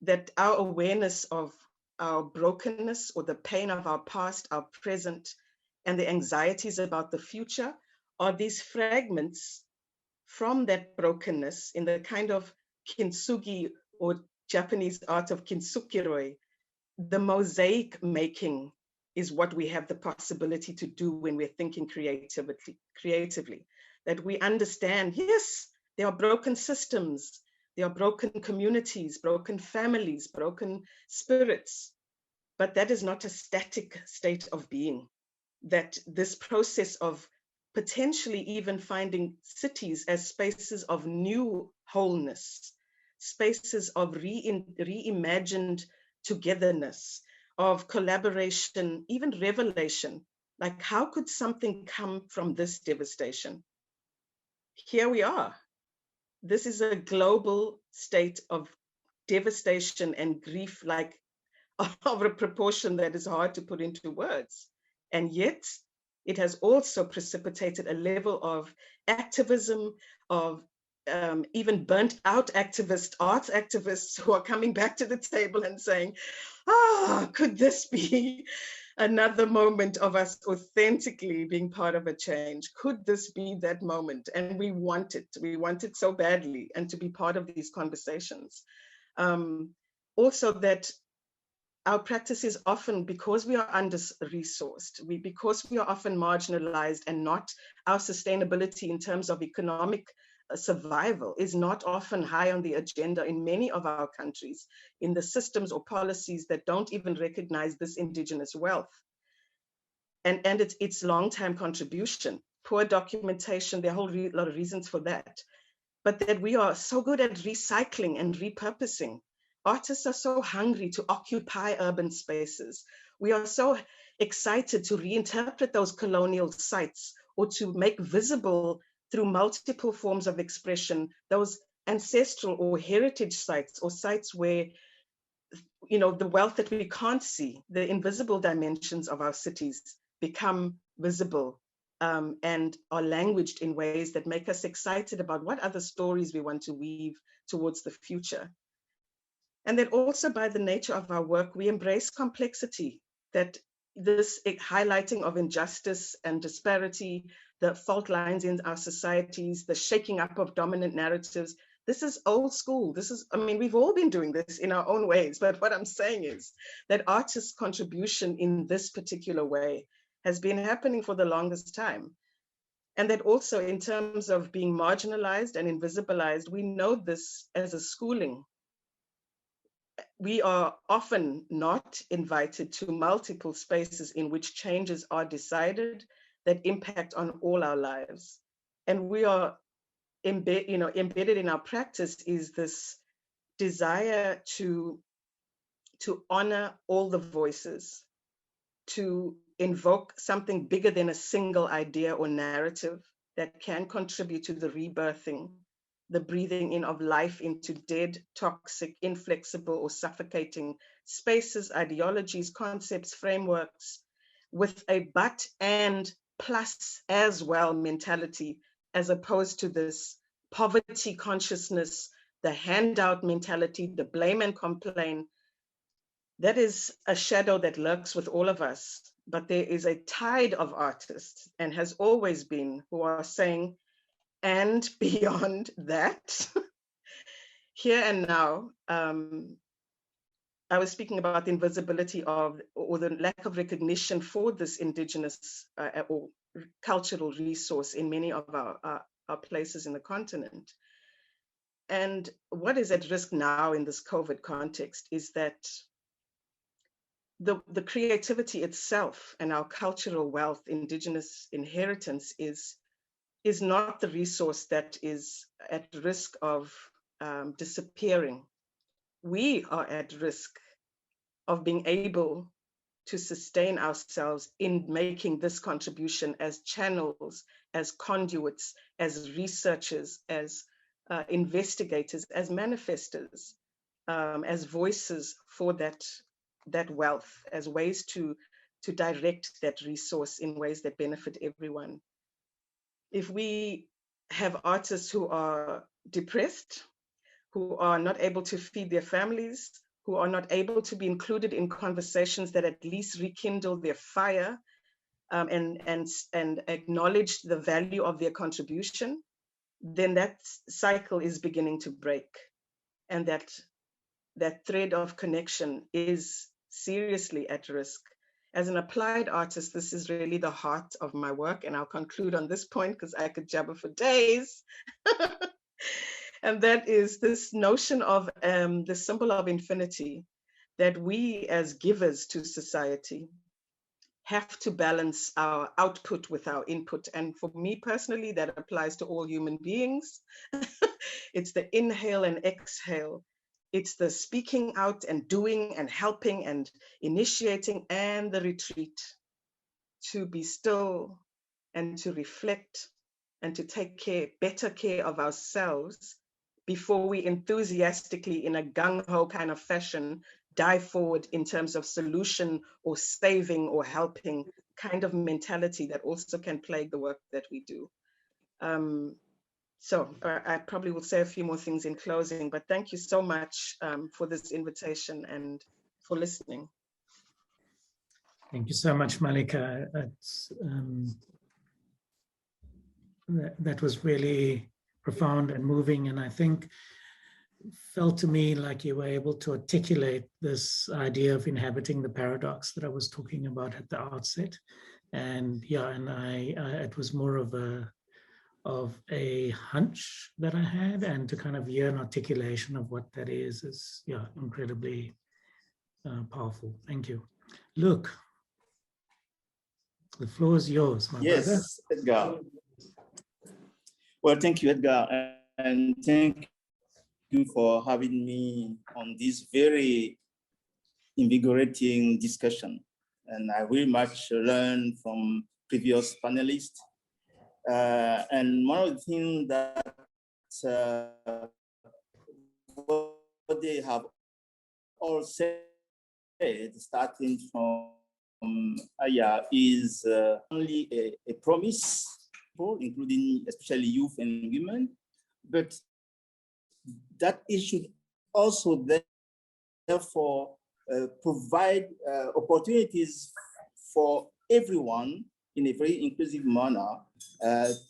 That our awareness of our brokenness or the pain of our past, our present, and the anxieties about the future are these fragments from that brokenness in the kind of kintsugi or Japanese art of kintsukiroi, the mosaic making is what we have the possibility to do when we're thinking creatively, that we understand, yes, there are broken systems, there are broken communities, broken families, broken spirits, but that is not a static state of being. That this process of potentially even finding cities as spaces of new wholeness, spaces of reimagined togetherness, of collaboration, even revelation. Like, how could something come from this devastation? Here we are. This is a global state of devastation and grief, like of a proportion that is hard to put into words. And yet, it has also precipitated a level of activism, of even burnt out activists, arts activists who are coming back to the table and saying, could this be another moment of us authentically being part of a change? Could this be that moment? And we want it so badly, and to be part of these conversations. Also that our practice is often, because we are under-resourced, because we are often marginalized, and not our sustainability in terms of economic survival is not often high on the agenda in many of our countries, in the systems or policies that don't even recognize this indigenous wealth and its long-term contribution, poor documentation. There are a whole lot of reasons for that, but that we are so good at recycling and repurposing. Artists are so hungry to occupy urban spaces. We are so excited to reinterpret those colonial sites, or to make visible through multiple forms of expression those ancestral or heritage sites, or sites where, you know, the wealth that we can't see, the invisible dimensions of our cities, become visible and are languaged in ways that make us excited about what other stories we want to weave towards the future. And that also, by the nature of our work, we embrace complexity, that this highlighting of injustice and disparity, the fault lines in our societies, the shaking up of dominant narratives, this is old school. This is, I mean, we've all been doing this in our own ways, but what I'm saying is that artists' contribution in this particular way has been happening for the longest time. And that also, in terms of being marginalized and invisibilized, we know this as a schooling. We are often not invited to multiple spaces in which changes are decided that impact on all our lives. And we are embedded in our practice is this desire to honor all the voices, to invoke something bigger than a single idea or narrative that can contribute to the rebirthing, the breathing in of life into dead, toxic, inflexible, or suffocating spaces, ideologies, concepts, frameworks, with a but and plus as well mentality, as opposed to this poverty consciousness, the handout mentality, the blame and complain. That is a shadow that lurks with all of us, but there is a tide of artists, and has always been, who are saying, and beyond that, here and now, I was speaking about the invisibility of, or the lack of recognition for this indigenous or cultural resource in many of our places in the continent. And what is at risk now in this COVID context is that the creativity itself and our cultural wealth, indigenous inheritance, is not the resource that is at risk of disappearing. We are at risk of being able to sustain ourselves in making this contribution as channels, as conduits, as researchers, as investigators, as manifestors, as voices for that wealth, as ways to direct that resource in ways that benefit everyone. If we have artists who are depressed, who are not able to feed their families, who are not able to be included in conversations that at least rekindle their fire and acknowledge the value of their contribution, then that cycle is beginning to break. And that thread of connection is seriously at risk. As an applied artist, this is really the heart of my work, and I'll conclude on this point because I could jabber for days. And that is this notion of the symbol of infinity, that we as givers to society have to balance our output with our input. And for me personally, that applies to all human beings. It's the inhale and exhale. It's the speaking out and doing and helping and initiating, and the retreat, to be still and to reflect and to take better care of ourselves before we enthusiastically, in a gung-ho kind of fashion, dive forward in terms of solution or saving or helping kind of mentality that also can plague the work that we do. So I probably will say a few more things in closing, but thank you so much for this invitation and for listening. Thank you so much, Malika. That was really profound and moving, and I think felt to me like you were able to articulate this idea of inhabiting the paradox that I was talking about at the outset. And yeah, and it was more of a hunch that I had, and to kind of hear an articulation of what that is yeah, incredibly powerful. Thank you. Luke, the floor is yours, my brother. Yes, Edgar. Well, thank you, Edgar, and thank you for having me on this very invigorating discussion. And I very much learned from previous panelists. And one of the things that what they have all said, starting from Aya, is only a promise, including especially youth and women, but that it should also therefore provide opportunities for everyone in a very inclusive manner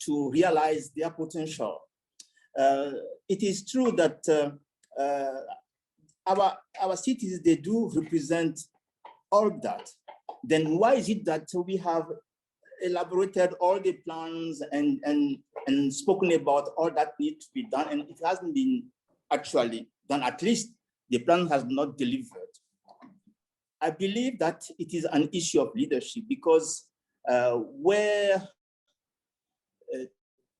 to realize their potential. It is true that our cities, they do represent all that. Then why is it that we have elaborated all the plans and spoken about all that needs to be done, and it hasn't been actually done? At least the plan has not delivered. I believe that it is an issue of leadership, because where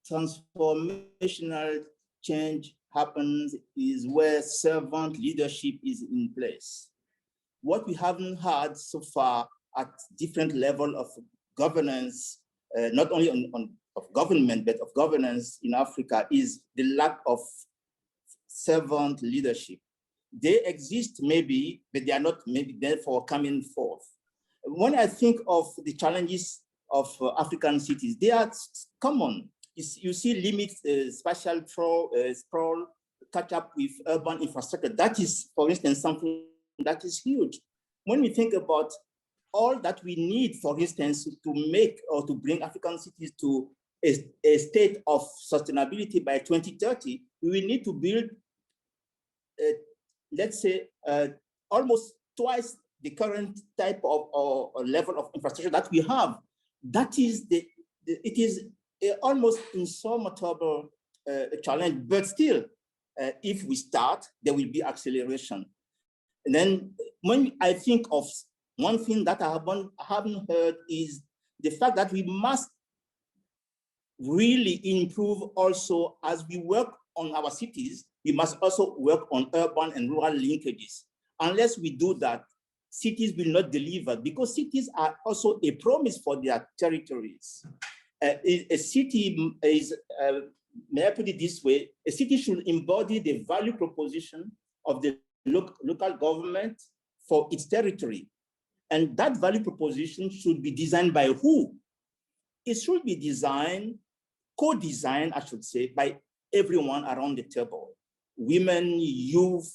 transformational change happens is where servant leadership is in place. What we haven't had so far at different level of governance, not only of government, but of governance in Africa, is the lack of servant leadership. They exist maybe, but they are not maybe therefore coming forth. When I think of the challenges of African cities, they are common. You see limits, spatial sprawl, catch up with urban infrastructure. That is, for instance, something that is huge. When we think about all that we need, for instance, to make or to bring African cities to a state of sustainability by 2030, we will need to build, let's say, almost twice the current type of or level of infrastructure that we have. That is it is almost insurmountable challenge, but still, if we start, there will be acceleration. And then when I think of one thing that I haven't heard is the fact that we must really improve also as we work on our cities. We must also work on urban and rural linkages. Unless we do that, cities will not deliver, because cities are also a promise for their territories. A city is, may I put it this way, a city should embody the value proposition of the local government for its territory. And that value proposition should be designed by who? It should be designed, co-designed, I should say, by everyone around the table. Women, youth,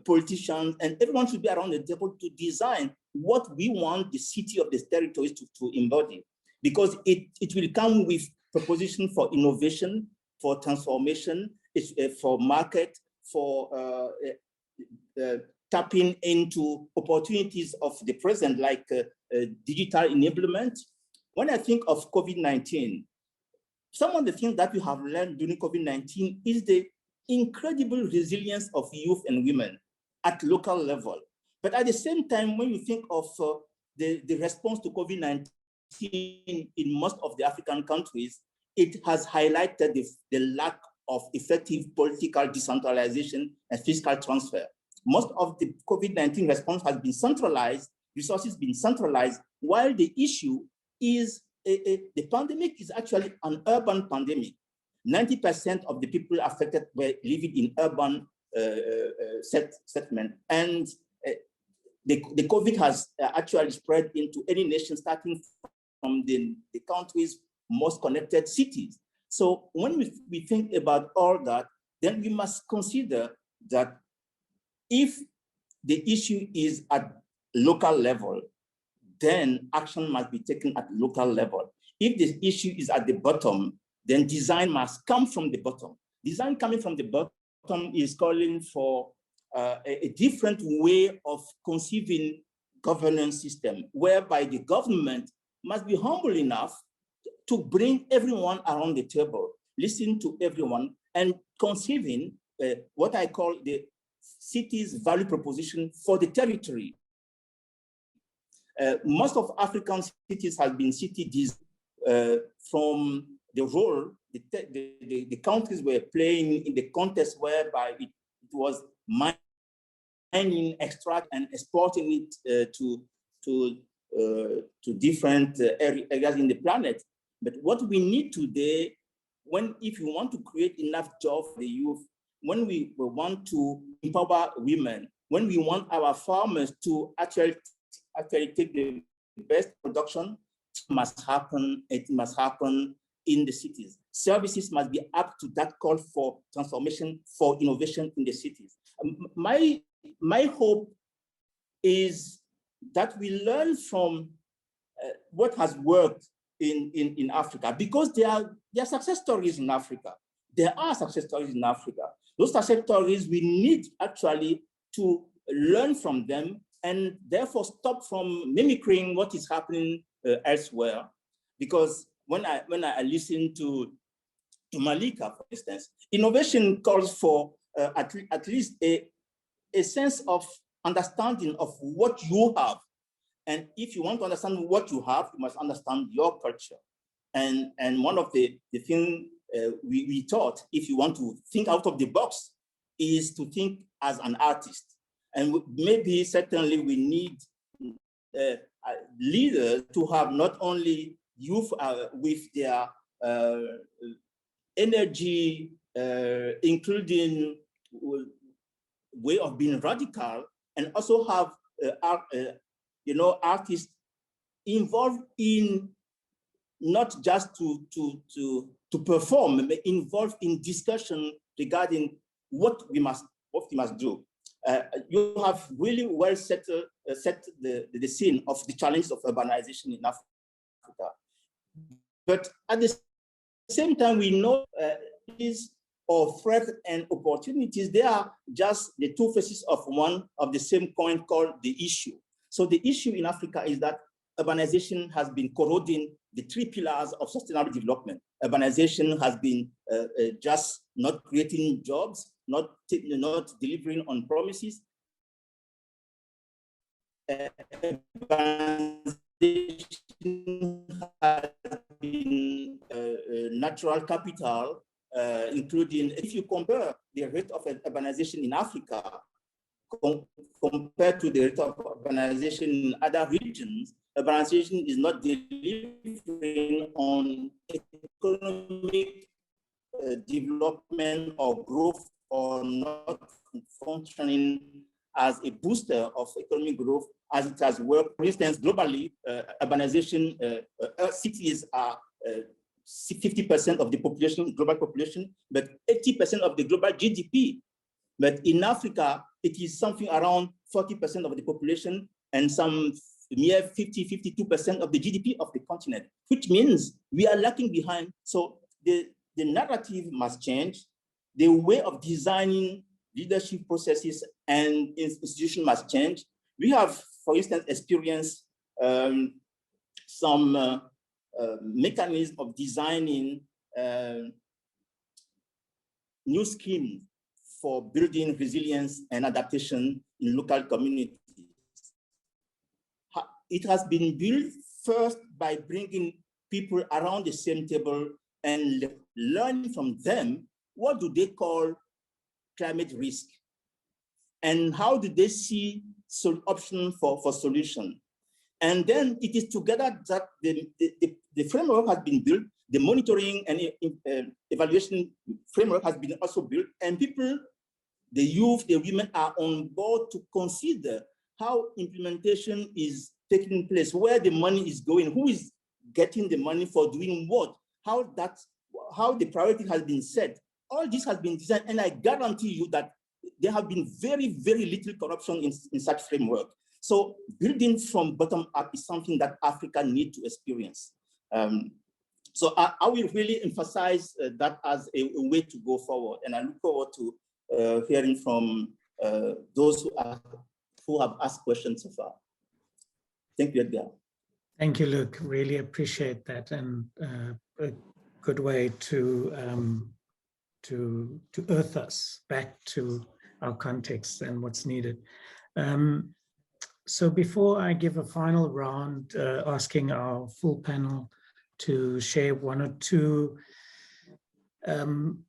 politicians, and everyone should be around the table to design what we want the city of the territories to embody. Because it will come with proposition for innovation, for transformation, for market, for tapping into opportunities of the present, like digital enablement. When I think of COVID-19, some of the things that we have learned during COVID-19 is the incredible resilience of youth and women at local level. But at the same time, when you think of the response to COVID-19 in most of the African countries, it has highlighted the lack of effective political decentralization and fiscal transfer. Most of the COVID-19 response has been centralized, resources been centralized, while the issue is the pandemic is actually an urban pandemic. 90% of the people affected were living in urban settlement, and the COVID has actually spread into any nation, starting from the country's most connected cities. So when we think about all that, then we must consider that if the issue is at local level, then action must be taken at local level. If the issue is at the bottom, then design must come from the bottom. Design coming from the bottom is calling for a different way of conceiving governance system, whereby the government must be humble enough to bring everyone around the table, listen to everyone, and conceiving what I call the city's value proposition for the territory. Most of African cities have been cities from the role the countries were playing in the context whereby it was mining, extract, and exporting it to different areas in the planet. But what we need today, if you want to create enough jobs for the youth, when we want to empower women, when we want our farmers to actually take the best production, it must happen in the cities. Services must be up to that call for transformation, for innovation in the cities. My hope is that we learn from what has worked in Africa, because there are success stories in Africa. There are success stories in Africa. Those success stories, we need actually to learn from them and therefore stop from mimicking what is happening elsewhere. Because when I listen to Malika, for instance, innovation calls for at least a sense of understanding of what you have. And if you want to understand what you have, you must understand your culture. And one of the things we taught, if you want to think out of the box, is to think as an artist. And maybe certainly we need leaders to have not only youth with their energy, including way of being radical, and also have artists involved in not just to perform, but involved in discussion regarding what we must do. You have really well set the scene of the challenges of urbanization in Africa. But at the same time, we know these or threats and opportunities, they are just the two faces of one of the same coin called the issue. So the issue in Africa is that urbanization has been corroding the three pillars of sustainable development. Urbanization has been just not creating jobs, not delivering on promises. Urbanization has been natural capital, including, if you compare the rate of urbanization in Africa compared to the rate of urbanization in other regions, urbanization is not delivering on economic development or growth, or not functioning as a booster of economic growth as it has worked. For instance, globally, urbanization, cities are 50% of the population, global population, but 80% of the global GDP. But in Africa, it is something around 40% of the population and some mere 52% of the GDP of the continent, which means we are lagging behind. So the narrative must change. The way of designing leadership processes and institutions must change. We have, for instance, experienced some mechanism of designing new schemes for building resilience and adaptation in local communities. It has been built first by bringing people around the same table and learning from them, what do they call climate risk? And how do they see options for solution? And then it is together that the framework has been built, the monitoring and evaluation framework has been also built, and people, the youth, the women are on board to consider how implementation is taking place, where the money is going, who is getting the money for doing what, how the priority has been set. All this has been designed, and I guarantee you that there have been very, very little corruption in such framework. So building from bottom up is something that Africa needs to experience. So I will really emphasize that as a way to go forward, and I look forward to hearing from those who have asked questions so far. Thank you, Edgar. Thank you, Luke. Really appreciate that, and a good way to earth us back to our context and what's needed. So before I give a final round, asking our full panel to share one or two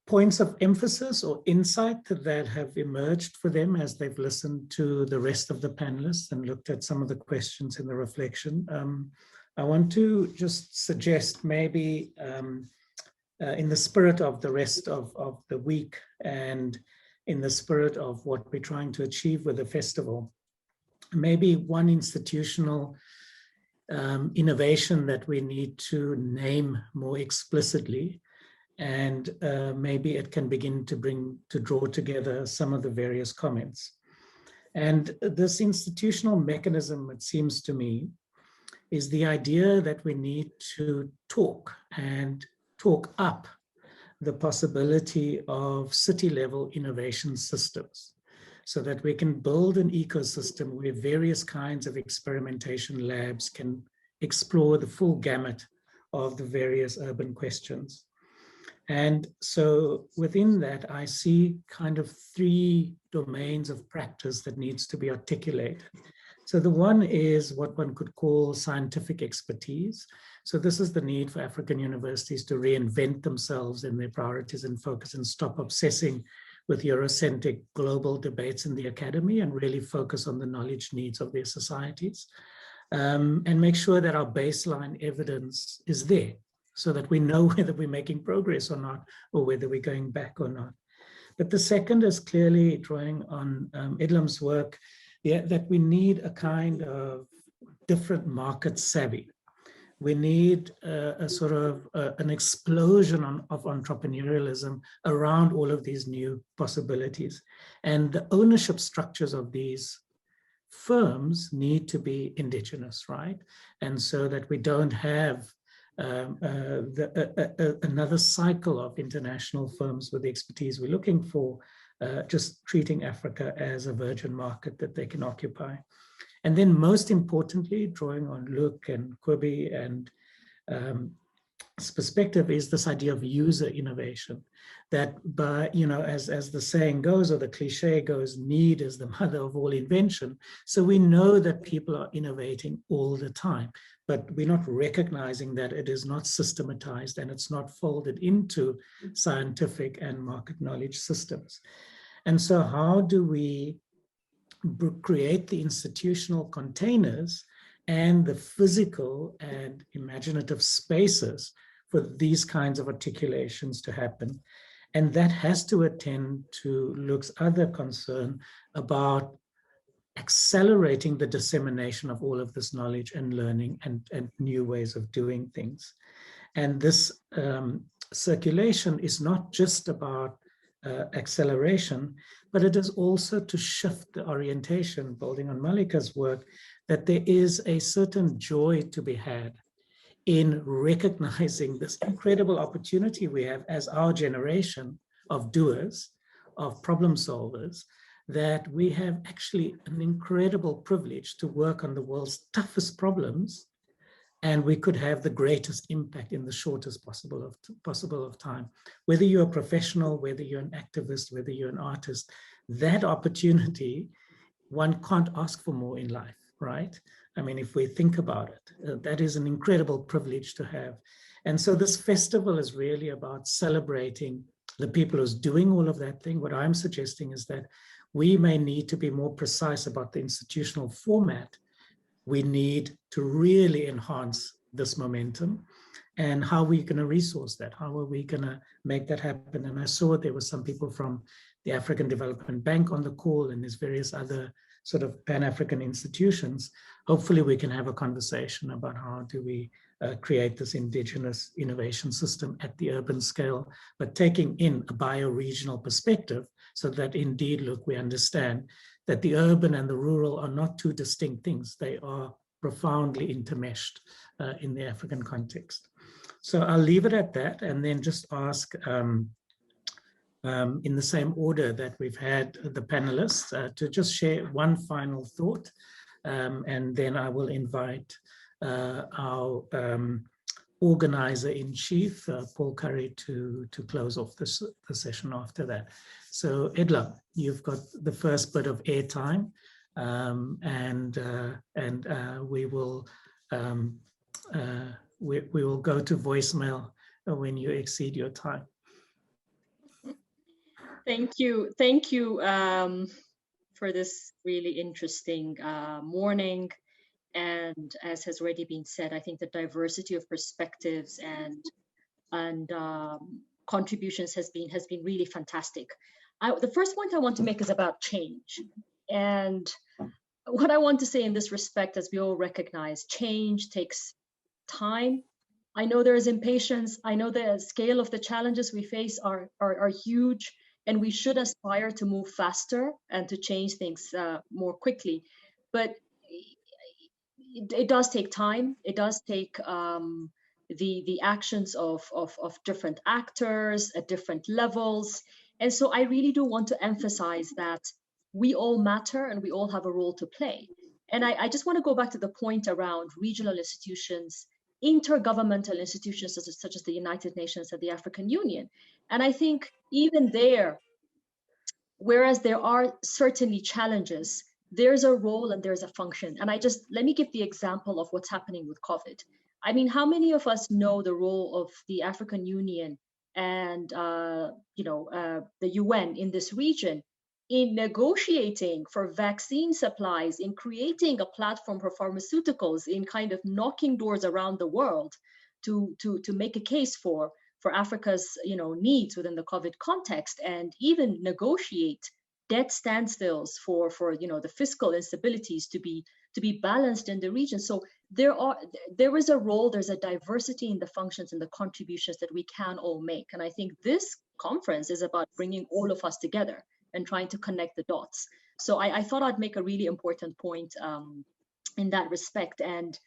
points of emphasis or insight that have emerged for them as they've listened to the rest of the panelists and looked at some of the questions in the reflection. I want to just suggest maybe in the spirit of the rest of the week and in the spirit of what we're trying to achieve with the festival, maybe one institutional innovation that we need to name more explicitly, and maybe it can begin to draw together some of the various comments. And this institutional mechanism, it seems to me, is the idea that we need to talk and talk up the possibility of city-level innovation systems, so that we can build an ecosystem where various kinds of experimentation labs can explore the full gamut of the various urban questions. And so within that, I see kind of three domains of practice that needs to be articulated. So the one is what one could call scientific expertise. So this is the need for African universities to reinvent themselves in their priorities and focus and stop obsessing with Eurocentric global debates in the academy and really focus on the knowledge needs of their societies, and make sure that our baseline evidence is there so that we know whether we're making progress or not, or whether we're going back or not. But the second is clearly drawing on Edlam's work, that we need a kind of different market savvy. We need a sort of an explosion of entrepreneurialism around all of these new possibilities. And the ownership structures of these firms need to be indigenous, right? And so that we don't have another cycle of international firms with the expertise we're looking for, just treating Africa as a virgin market that they can occupy. And then most importantly, drawing on Luke and Kobe and perspective, is this idea of user innovation, that by, as the saying goes, or the cliche goes, need is the mother of all invention. So we know that people are innovating all the time, but we're not recognizing that it is not systematized and it's not folded into scientific and market knowledge systems. And so how do we create the institutional containers and the physical and imaginative spaces for these kinds of articulations to happen? And that has to attend to Luke's other concern about accelerating the dissemination of all of this knowledge and learning and new ways of doing things. And this circulation is not just about acceleration, but it is also to shift the orientation, building on Malika's work, that there is a certain joy to be had in recognizing this incredible opportunity we have as our generation of doers, of problem solvers, that we have actually an incredible privilege to work on the world's toughest problems, and we could have the greatest impact in the shortest possible of time. Whether you're a professional, whether you're an activist, whether you're an artist, that opportunity, one can't ask for more in life, right? I mean, if we think about it, that is an incredible privilege to have. And so this festival is really about celebrating the people who's doing all of that thing. What I'm suggesting is that we may need to be more precise about the institutional format. We need to really enhance this momentum, and how are we going to resource that? How are we going to make that happen? And I saw there were some people from the African Development Bank on the call, and there's various other sort of Pan-African institutions. Hopefully we can have a conversation about how do we create this indigenous innovation system at the urban scale, but taking in a bio-regional perspective, so that indeed, look, we understand that the urban and the rural are not two distinct things. They are profoundly intermeshed in the African context. So I'll leave it at that, and then just ask in the same order that we've had the panelists to just share one final thought, and then I will invite our organizer-in-chief, Paul Curry, to close off the session after that. So Edla, you've got the first bit of airtime, and we will go to voicemail when you exceed your time. Thank you for this really interesting morning. And as has already been said, I think the diversity of perspectives and contributions has been really fantastic. The first point I want to make is about change. And what I want to say in this respect, as we all recognize, change takes time. I know there is impatience. I know the scale of the challenges we face are huge, and we should aspire to move faster and to change things more quickly. But it does take time. It does take the actions of different actors at different levels. And so I really do want to emphasize that we all matter and we all have a role to play. And I just want to go back to the point around regional institutions, intergovernmental institutions such as the United Nations and the African Union. And I think even there, whereas there are certainly challenges, there's a role and there's a function. And let me give the example of what's happening with COVID. I mean, how many of us know the role of the African Union and the UN in this region in negotiating for vaccine supplies, in creating a platform for pharmaceuticals, in kind of knocking doors around the world to make a case for Africa's needs within the COVID context, and even negotiate debt standstills for the fiscal instabilities to be balanced in the region. So there is a role, there's a diversity in the functions and the contributions that we can all make. And I think this conference is about bringing all of us together and trying to connect the dots. So I thought I'd make a really important point in that respect. And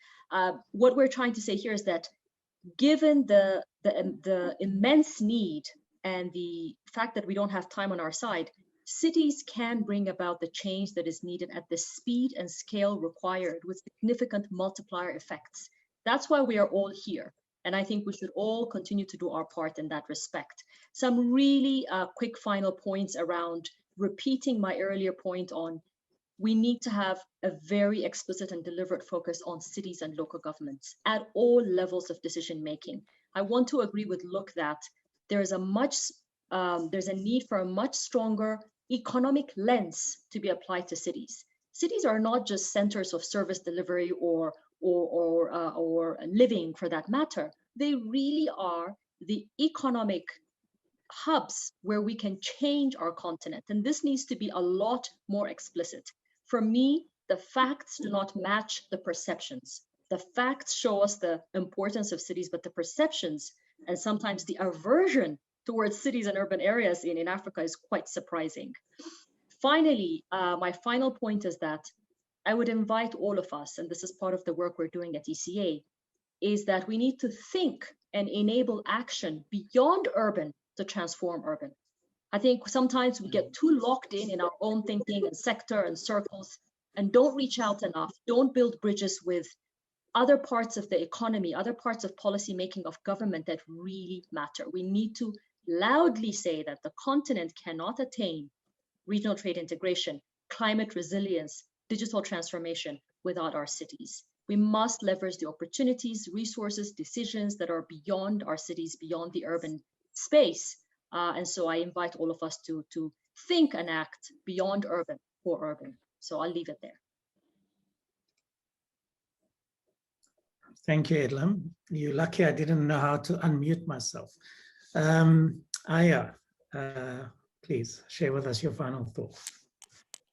what we're trying to say here is that given the immense need and the fact that we don't have time on our side, cities can bring about the change that is needed at the speed and scale required with significant multiplier effects. That's why we are all here. And I think we should all continue to do our part in that respect. Some really quick final points around repeating my earlier point on we need to have a very explicit and deliberate focus on cities and local governments at all levels of decision making. I want to agree with Luc that there's a need for a much stronger economic lens to be applied to cities. Cities are not just centers of service delivery or living for that matter. They really are the economic hubs where we can change our continent. And this needs to be a lot more explicit. For me, the facts do not match the perceptions. The facts show us the importance of cities, but the perceptions and sometimes the aversion towards cities and urban areas in Africa is quite surprising. Finally, my final point is that I would invite all of us, and this is part of the work we're doing at ECA, is that we need to think and enable action beyond urban to transform urban. I think sometimes we get too locked in our own thinking and sector and circles and don't reach out enough, don't build bridges with other parts of the economy, other parts of policy making of government that really matter. We need to loudly say that the continent cannot attain regional trade integration, climate resilience, digital transformation without our cities. We must leverage the opportunities, resources, decisions that are beyond our cities, beyond the urban space. And so I invite all of us to think and act beyond urban for urban. So I'll leave it there. Thank you, Edlam. You're lucky I didn't know how to unmute myself. Aya, please share with us your final thoughts.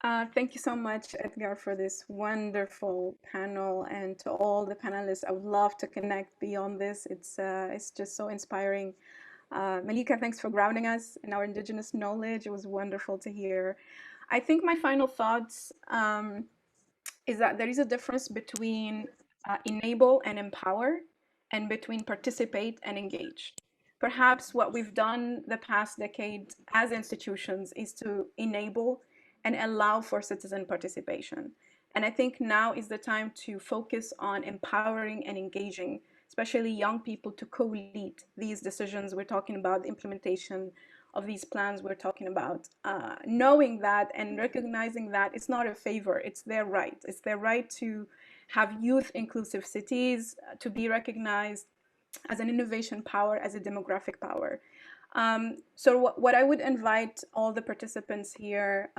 Thank you so much, Edgar, for this wonderful panel, and to all the panelists. I would love to connect beyond this. It's just so inspiring. Malika, thanks for grounding us in our indigenous knowledge. It was wonderful to hear. I think my final thoughts is that there is a difference between enable and empower, and between participate and engage. Perhaps what we've done the past decade as institutions is to enable and allow for citizen participation. And I think now is the time to focus on empowering and engaging, especially young people, to co-lead these decisions. We're talking about the implementation of these plans we're talking about, knowing that and recognizing that it's not a favor, it's their right. It's their right to have youth inclusive cities, to be recognized as an innovation power, as a demographic power. So what I would invite all the participants here,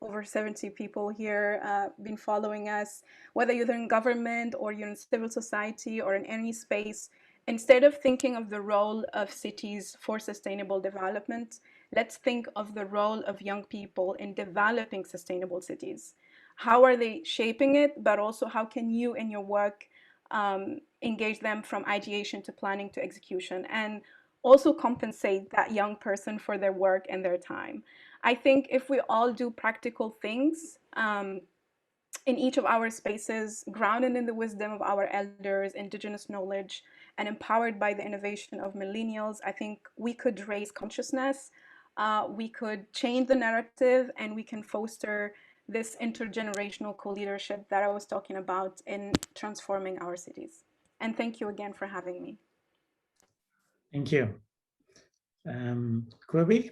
over 70 people here, been following us, whether you're in government or you're in civil society or in any space, instead of thinking of the role of cities for sustainable development, let's think of the role of young people in developing sustainable cities. How are they shaping it, but also how can you in your work engage them from ideation to planning to execution, and also compensate that young person for their work and their time. I think if we all do practical things in each of our spaces, grounded in the wisdom of our elders, indigenous knowledge, and empowered by the innovation of millennials, I think we could raise consciousness, we could change the narrative, and we can foster this intergenerational co-leadership that I was talking about in transforming our cities. And thank you again for having me. Thank you. Kobe?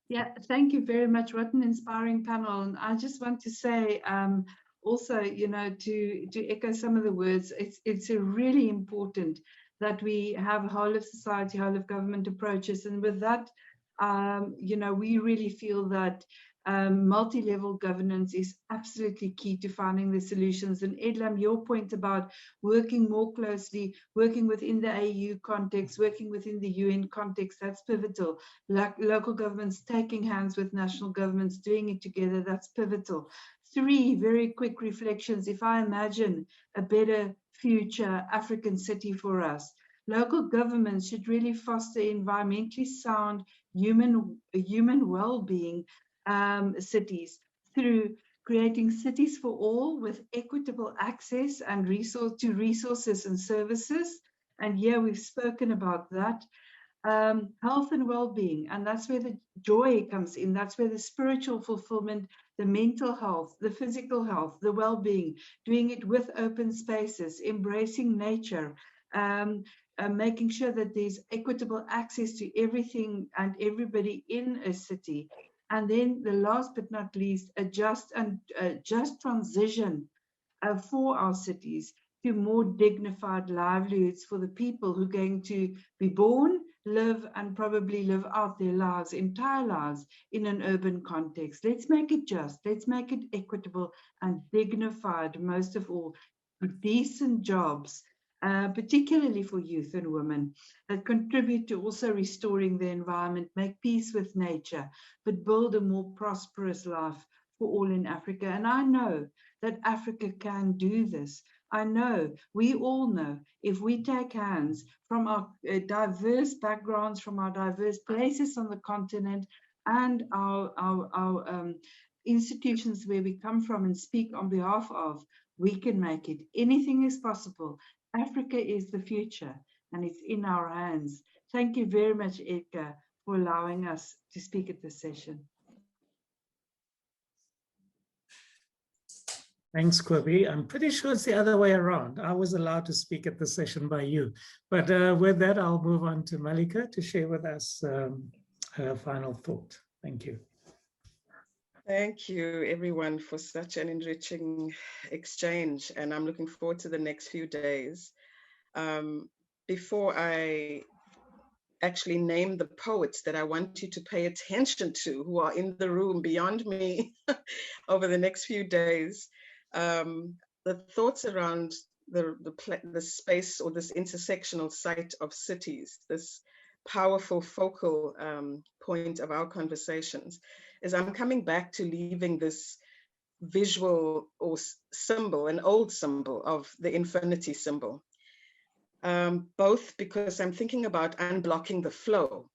Yeah, thank you very much. What an inspiring panel. And I just want to say also, you know, to echo some of the words, it's really important that we have whole of society, whole of government approaches. And with that, you know, we really feel that multi-level governance is absolutely key to finding the solutions. And Edlam, your point about working more closely, working within the AU context, working within the UN context, that's pivotal. Local governments taking hands with national governments, doing it together, that's pivotal. 3 very quick reflections. If I imagine a better future African city for us, local governments should really foster environmentally sound human well-being cities through creating cities for all with equitable access and resources and services. And yeah, we've spoken about that. Health and well-being, and that's where the joy comes in. That's where the spiritual fulfillment, the mental health, the physical health, the well-being, doing it with open spaces, embracing nature, making sure that there's equitable access to everything and everybody in a city. And then the last but not least, a just transition for our cities to more dignified livelihoods for the people who are going to be born, live, and probably live out their lives, entire lives, in an urban context. Let's make it just, let's make it equitable and dignified, most of all, decent jobs, particularly for youth and women, that contribute to also restoring the environment, make peace with nature, but build a more prosperous life for all in Africa. And I know that Africa can do this. I know, we all know, if we take hands from our diverse backgrounds, from our diverse places on the continent, and our institutions where we come from and speak on behalf of, we can make it. Anything is possible. Africa is the future, and it's in our hands. Thank you very much, Edgar, for allowing us to speak at this session. Thanks, Kobe. I'm pretty sure it's the other way around. I was allowed to speak at the session by you. But with that, I'll move on to Malika to share with us her final thought. Thank you. Thank you, everyone, for such an enriching exchange. And I'm looking forward to the next few days. Before I actually name the poets that I want you to pay attention to, who are in the room beyond me over the next few days, the thoughts around the space or this intersectional site of cities, this powerful focal point of our conversations, is I'm coming back to leaving this visual or symbol, an old symbol of the infinity symbol. Both because I'm thinking about unblocking the flow,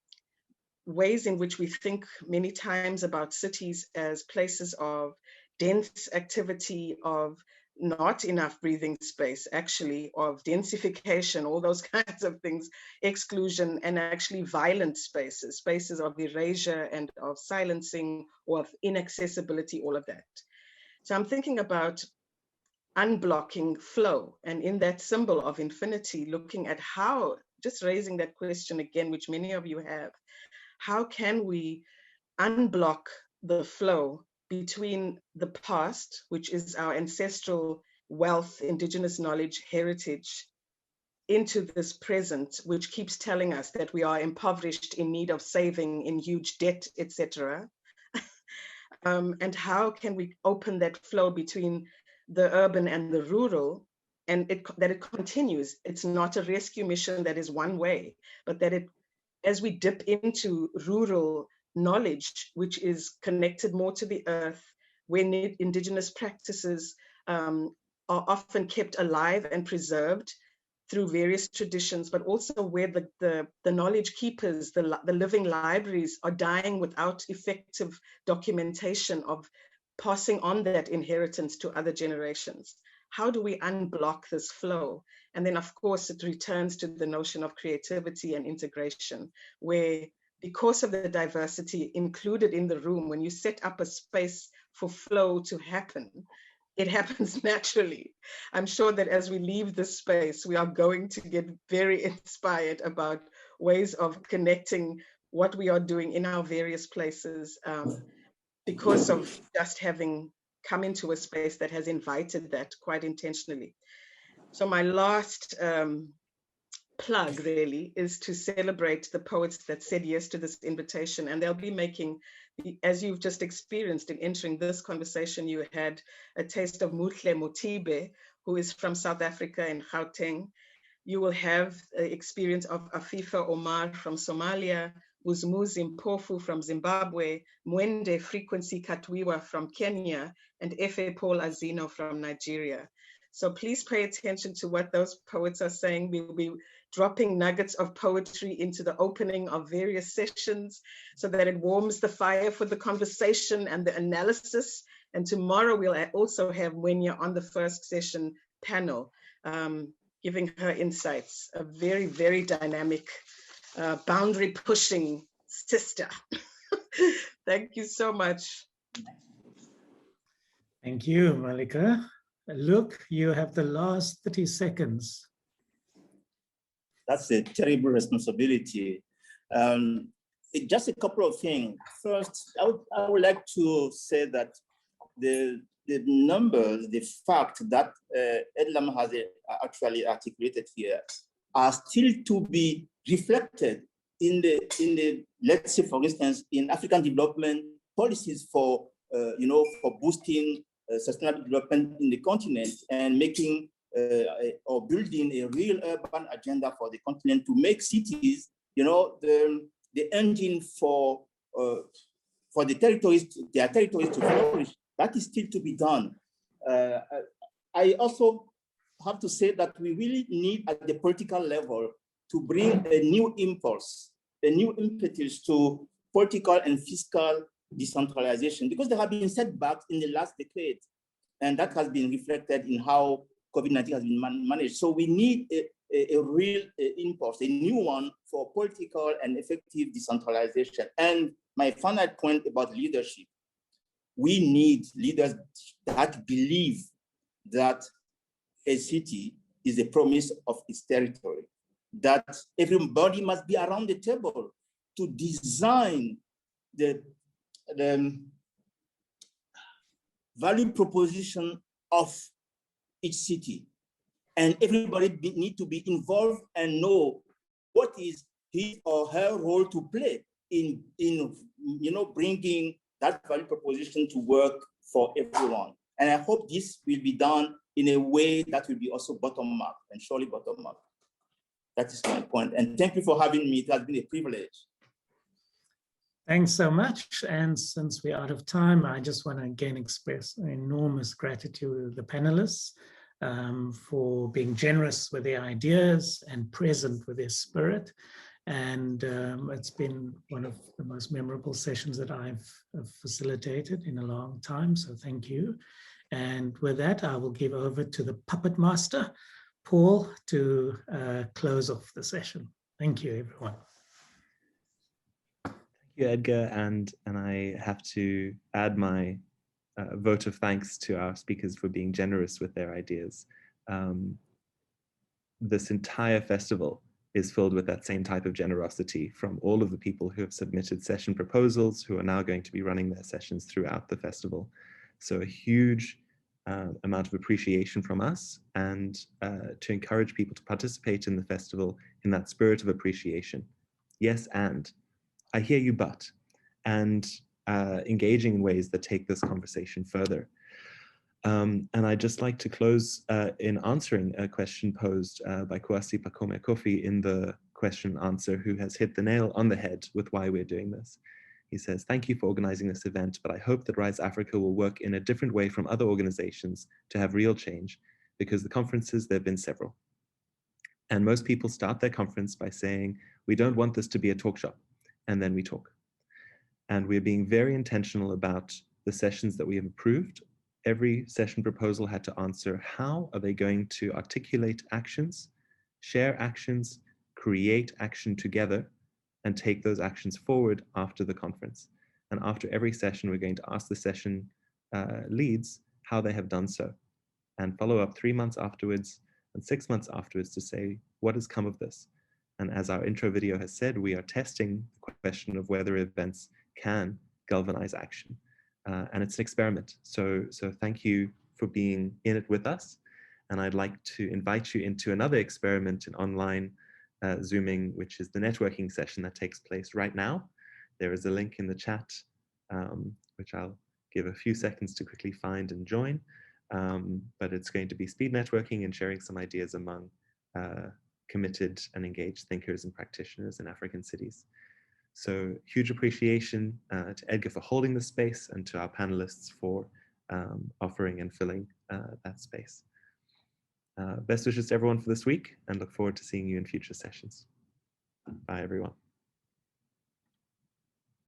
ways in which we think many times about cities as places of dense activity, of not enough breathing space, actually, of densification, all those kinds of things, exclusion, and actually violent spaces, spaces of erasure and of silencing or of inaccessibility, all of that. So I'm thinking about unblocking flow, and in that symbol of infinity, looking at how, just raising that question again, which many of you have, how can we unblock the flow between the past, which is our ancestral wealth, indigenous knowledge, heritage, into this present, which keeps telling us that we are impoverished, in need of saving, in huge debt, etc. And how can we open that flow between the urban and the rural, and that it continues. It's not a rescue mission that is one way, but that it, as we dip into rural knowledge, which is connected more to the earth, where indigenous practices are often kept alive and preserved through various traditions, but also where the knowledge keepers, the living libraries are dying without effective documentation of passing on that inheritance to other generations. How do we unblock this flow? And then, of course, it returns to the notion of creativity and integration, where because of the diversity included in the room, when you set up a space for flow to happen, it happens naturally. I'm sure that as we leave this space, we are going to get very inspired about ways of connecting what we are doing in our various places, because of just having come into a space that has invited that quite intentionally. So my last plug really is to celebrate the poets that said yes to this invitation, and they'll be making, as you've just experienced in entering this conversation, you had a taste of Muhle Motibe, who is from South Africa in Gauteng. You will have the experience of Afifa Omar from Somalia, Uzmuzi Mpofu from Zimbabwe, Mwende Frequency Katwiwa from Kenya, and Efe Paul Azino from Nigeria. So please pay attention to what those poets are saying. We will be dropping nuggets of poetry into the opening of various sessions so that it warms the fire for the conversation and the analysis. And tomorrow we'll also have Mwenya on the first session panel, giving her insights, a very, very dynamic, boundary pushing sister. Thank you so much. Thank you, Malika. Luke, you have the last 30 seconds. That's a terrible responsibility. Just a couple of things. First, I would like to say that the numbers, the fact that Edlam has actually articulated here, are still to be reflected in the let's say, for instance, in African development policies for for boosting sustainable development in the continent and making or building a real urban agenda for the continent to make cities, the engine for the territories, their territories to flourish. That is still to be done. I also have to say that we really need at the political level to bring a new impulse, a new impetus to political and fiscal decentralization, because there have been setbacks in the last decade, and that has been reflected in how COVID-19 has been managed. So we need a real impulse, a new one for political and effective decentralization. And my final point about leadership, we need leaders that believe that a city is a promise of its territory, that everybody must be around the table to design the value proposition of each city. And everybody need to be involved and know what is his or her role to play in bringing that value proposition to work for everyone. And I hope this will be done in a way that will be also bottom up, and surely bottom up. That is my point. And thank you for having me. It has been a privilege. Thanks so much. And since we're out of time, I just want to again express enormous gratitude to the panelists for being generous with their ideas and present with their spirit. And it's been one of the most memorable sessions that I've facilitated in a long time. So thank you. And with that, I will give over to the puppet master, Paul, to close off the session. Thank you, everyone. Thank you, Edgar. And I have to add my vote of thanks to our speakers for being generous with their ideas. This entire festival is filled with that same type of generosity from all of the people who have submitted session proposals, who are now going to be running their sessions throughout the festival. So a huge amount of appreciation from us, and to encourage people to participate in the festival in that spirit of appreciation. Yes, and I hear you, but, and engaging in ways that take this conversation further. And I'd just like to close in answering a question posed by Kwasi Pakome Kofi in the question answer, who has hit the nail on the head with why we're doing this. He says, thank you for organizing this event, but I hope that Rise Africa will work in a different way from other organizations to have real change, because the conferences, there have been several. And most people start their conference by saying, we don't want this to be a talk shop, and then we talk. And we're being very intentional about the sessions that we have approved. Every session proposal had to answer, how are they going to articulate actions, share actions, create action together, and take those actions forward after the conference. And after every session, we're going to ask the session leads how they have done so, and follow up 3 months afterwards and 6 months afterwards to say, what has come of this? And as our intro video has said, we are testing the question of whether events can galvanize action. And it's an experiment. So thank you for being in it with us. And I'd like to invite you into another experiment in online Zooming, which is the networking session that takes place right now. There is a link in the chat, which I'll give a few seconds to quickly find and join. But it's going to be speed networking and sharing some ideas among committed and engaged thinkers and practitioners in African cities. So huge appreciation to Edgar for holding the space, and to our panelists for offering and filling that space. Best wishes to everyone for this week, and look forward to seeing you in future sessions. Bye, everyone.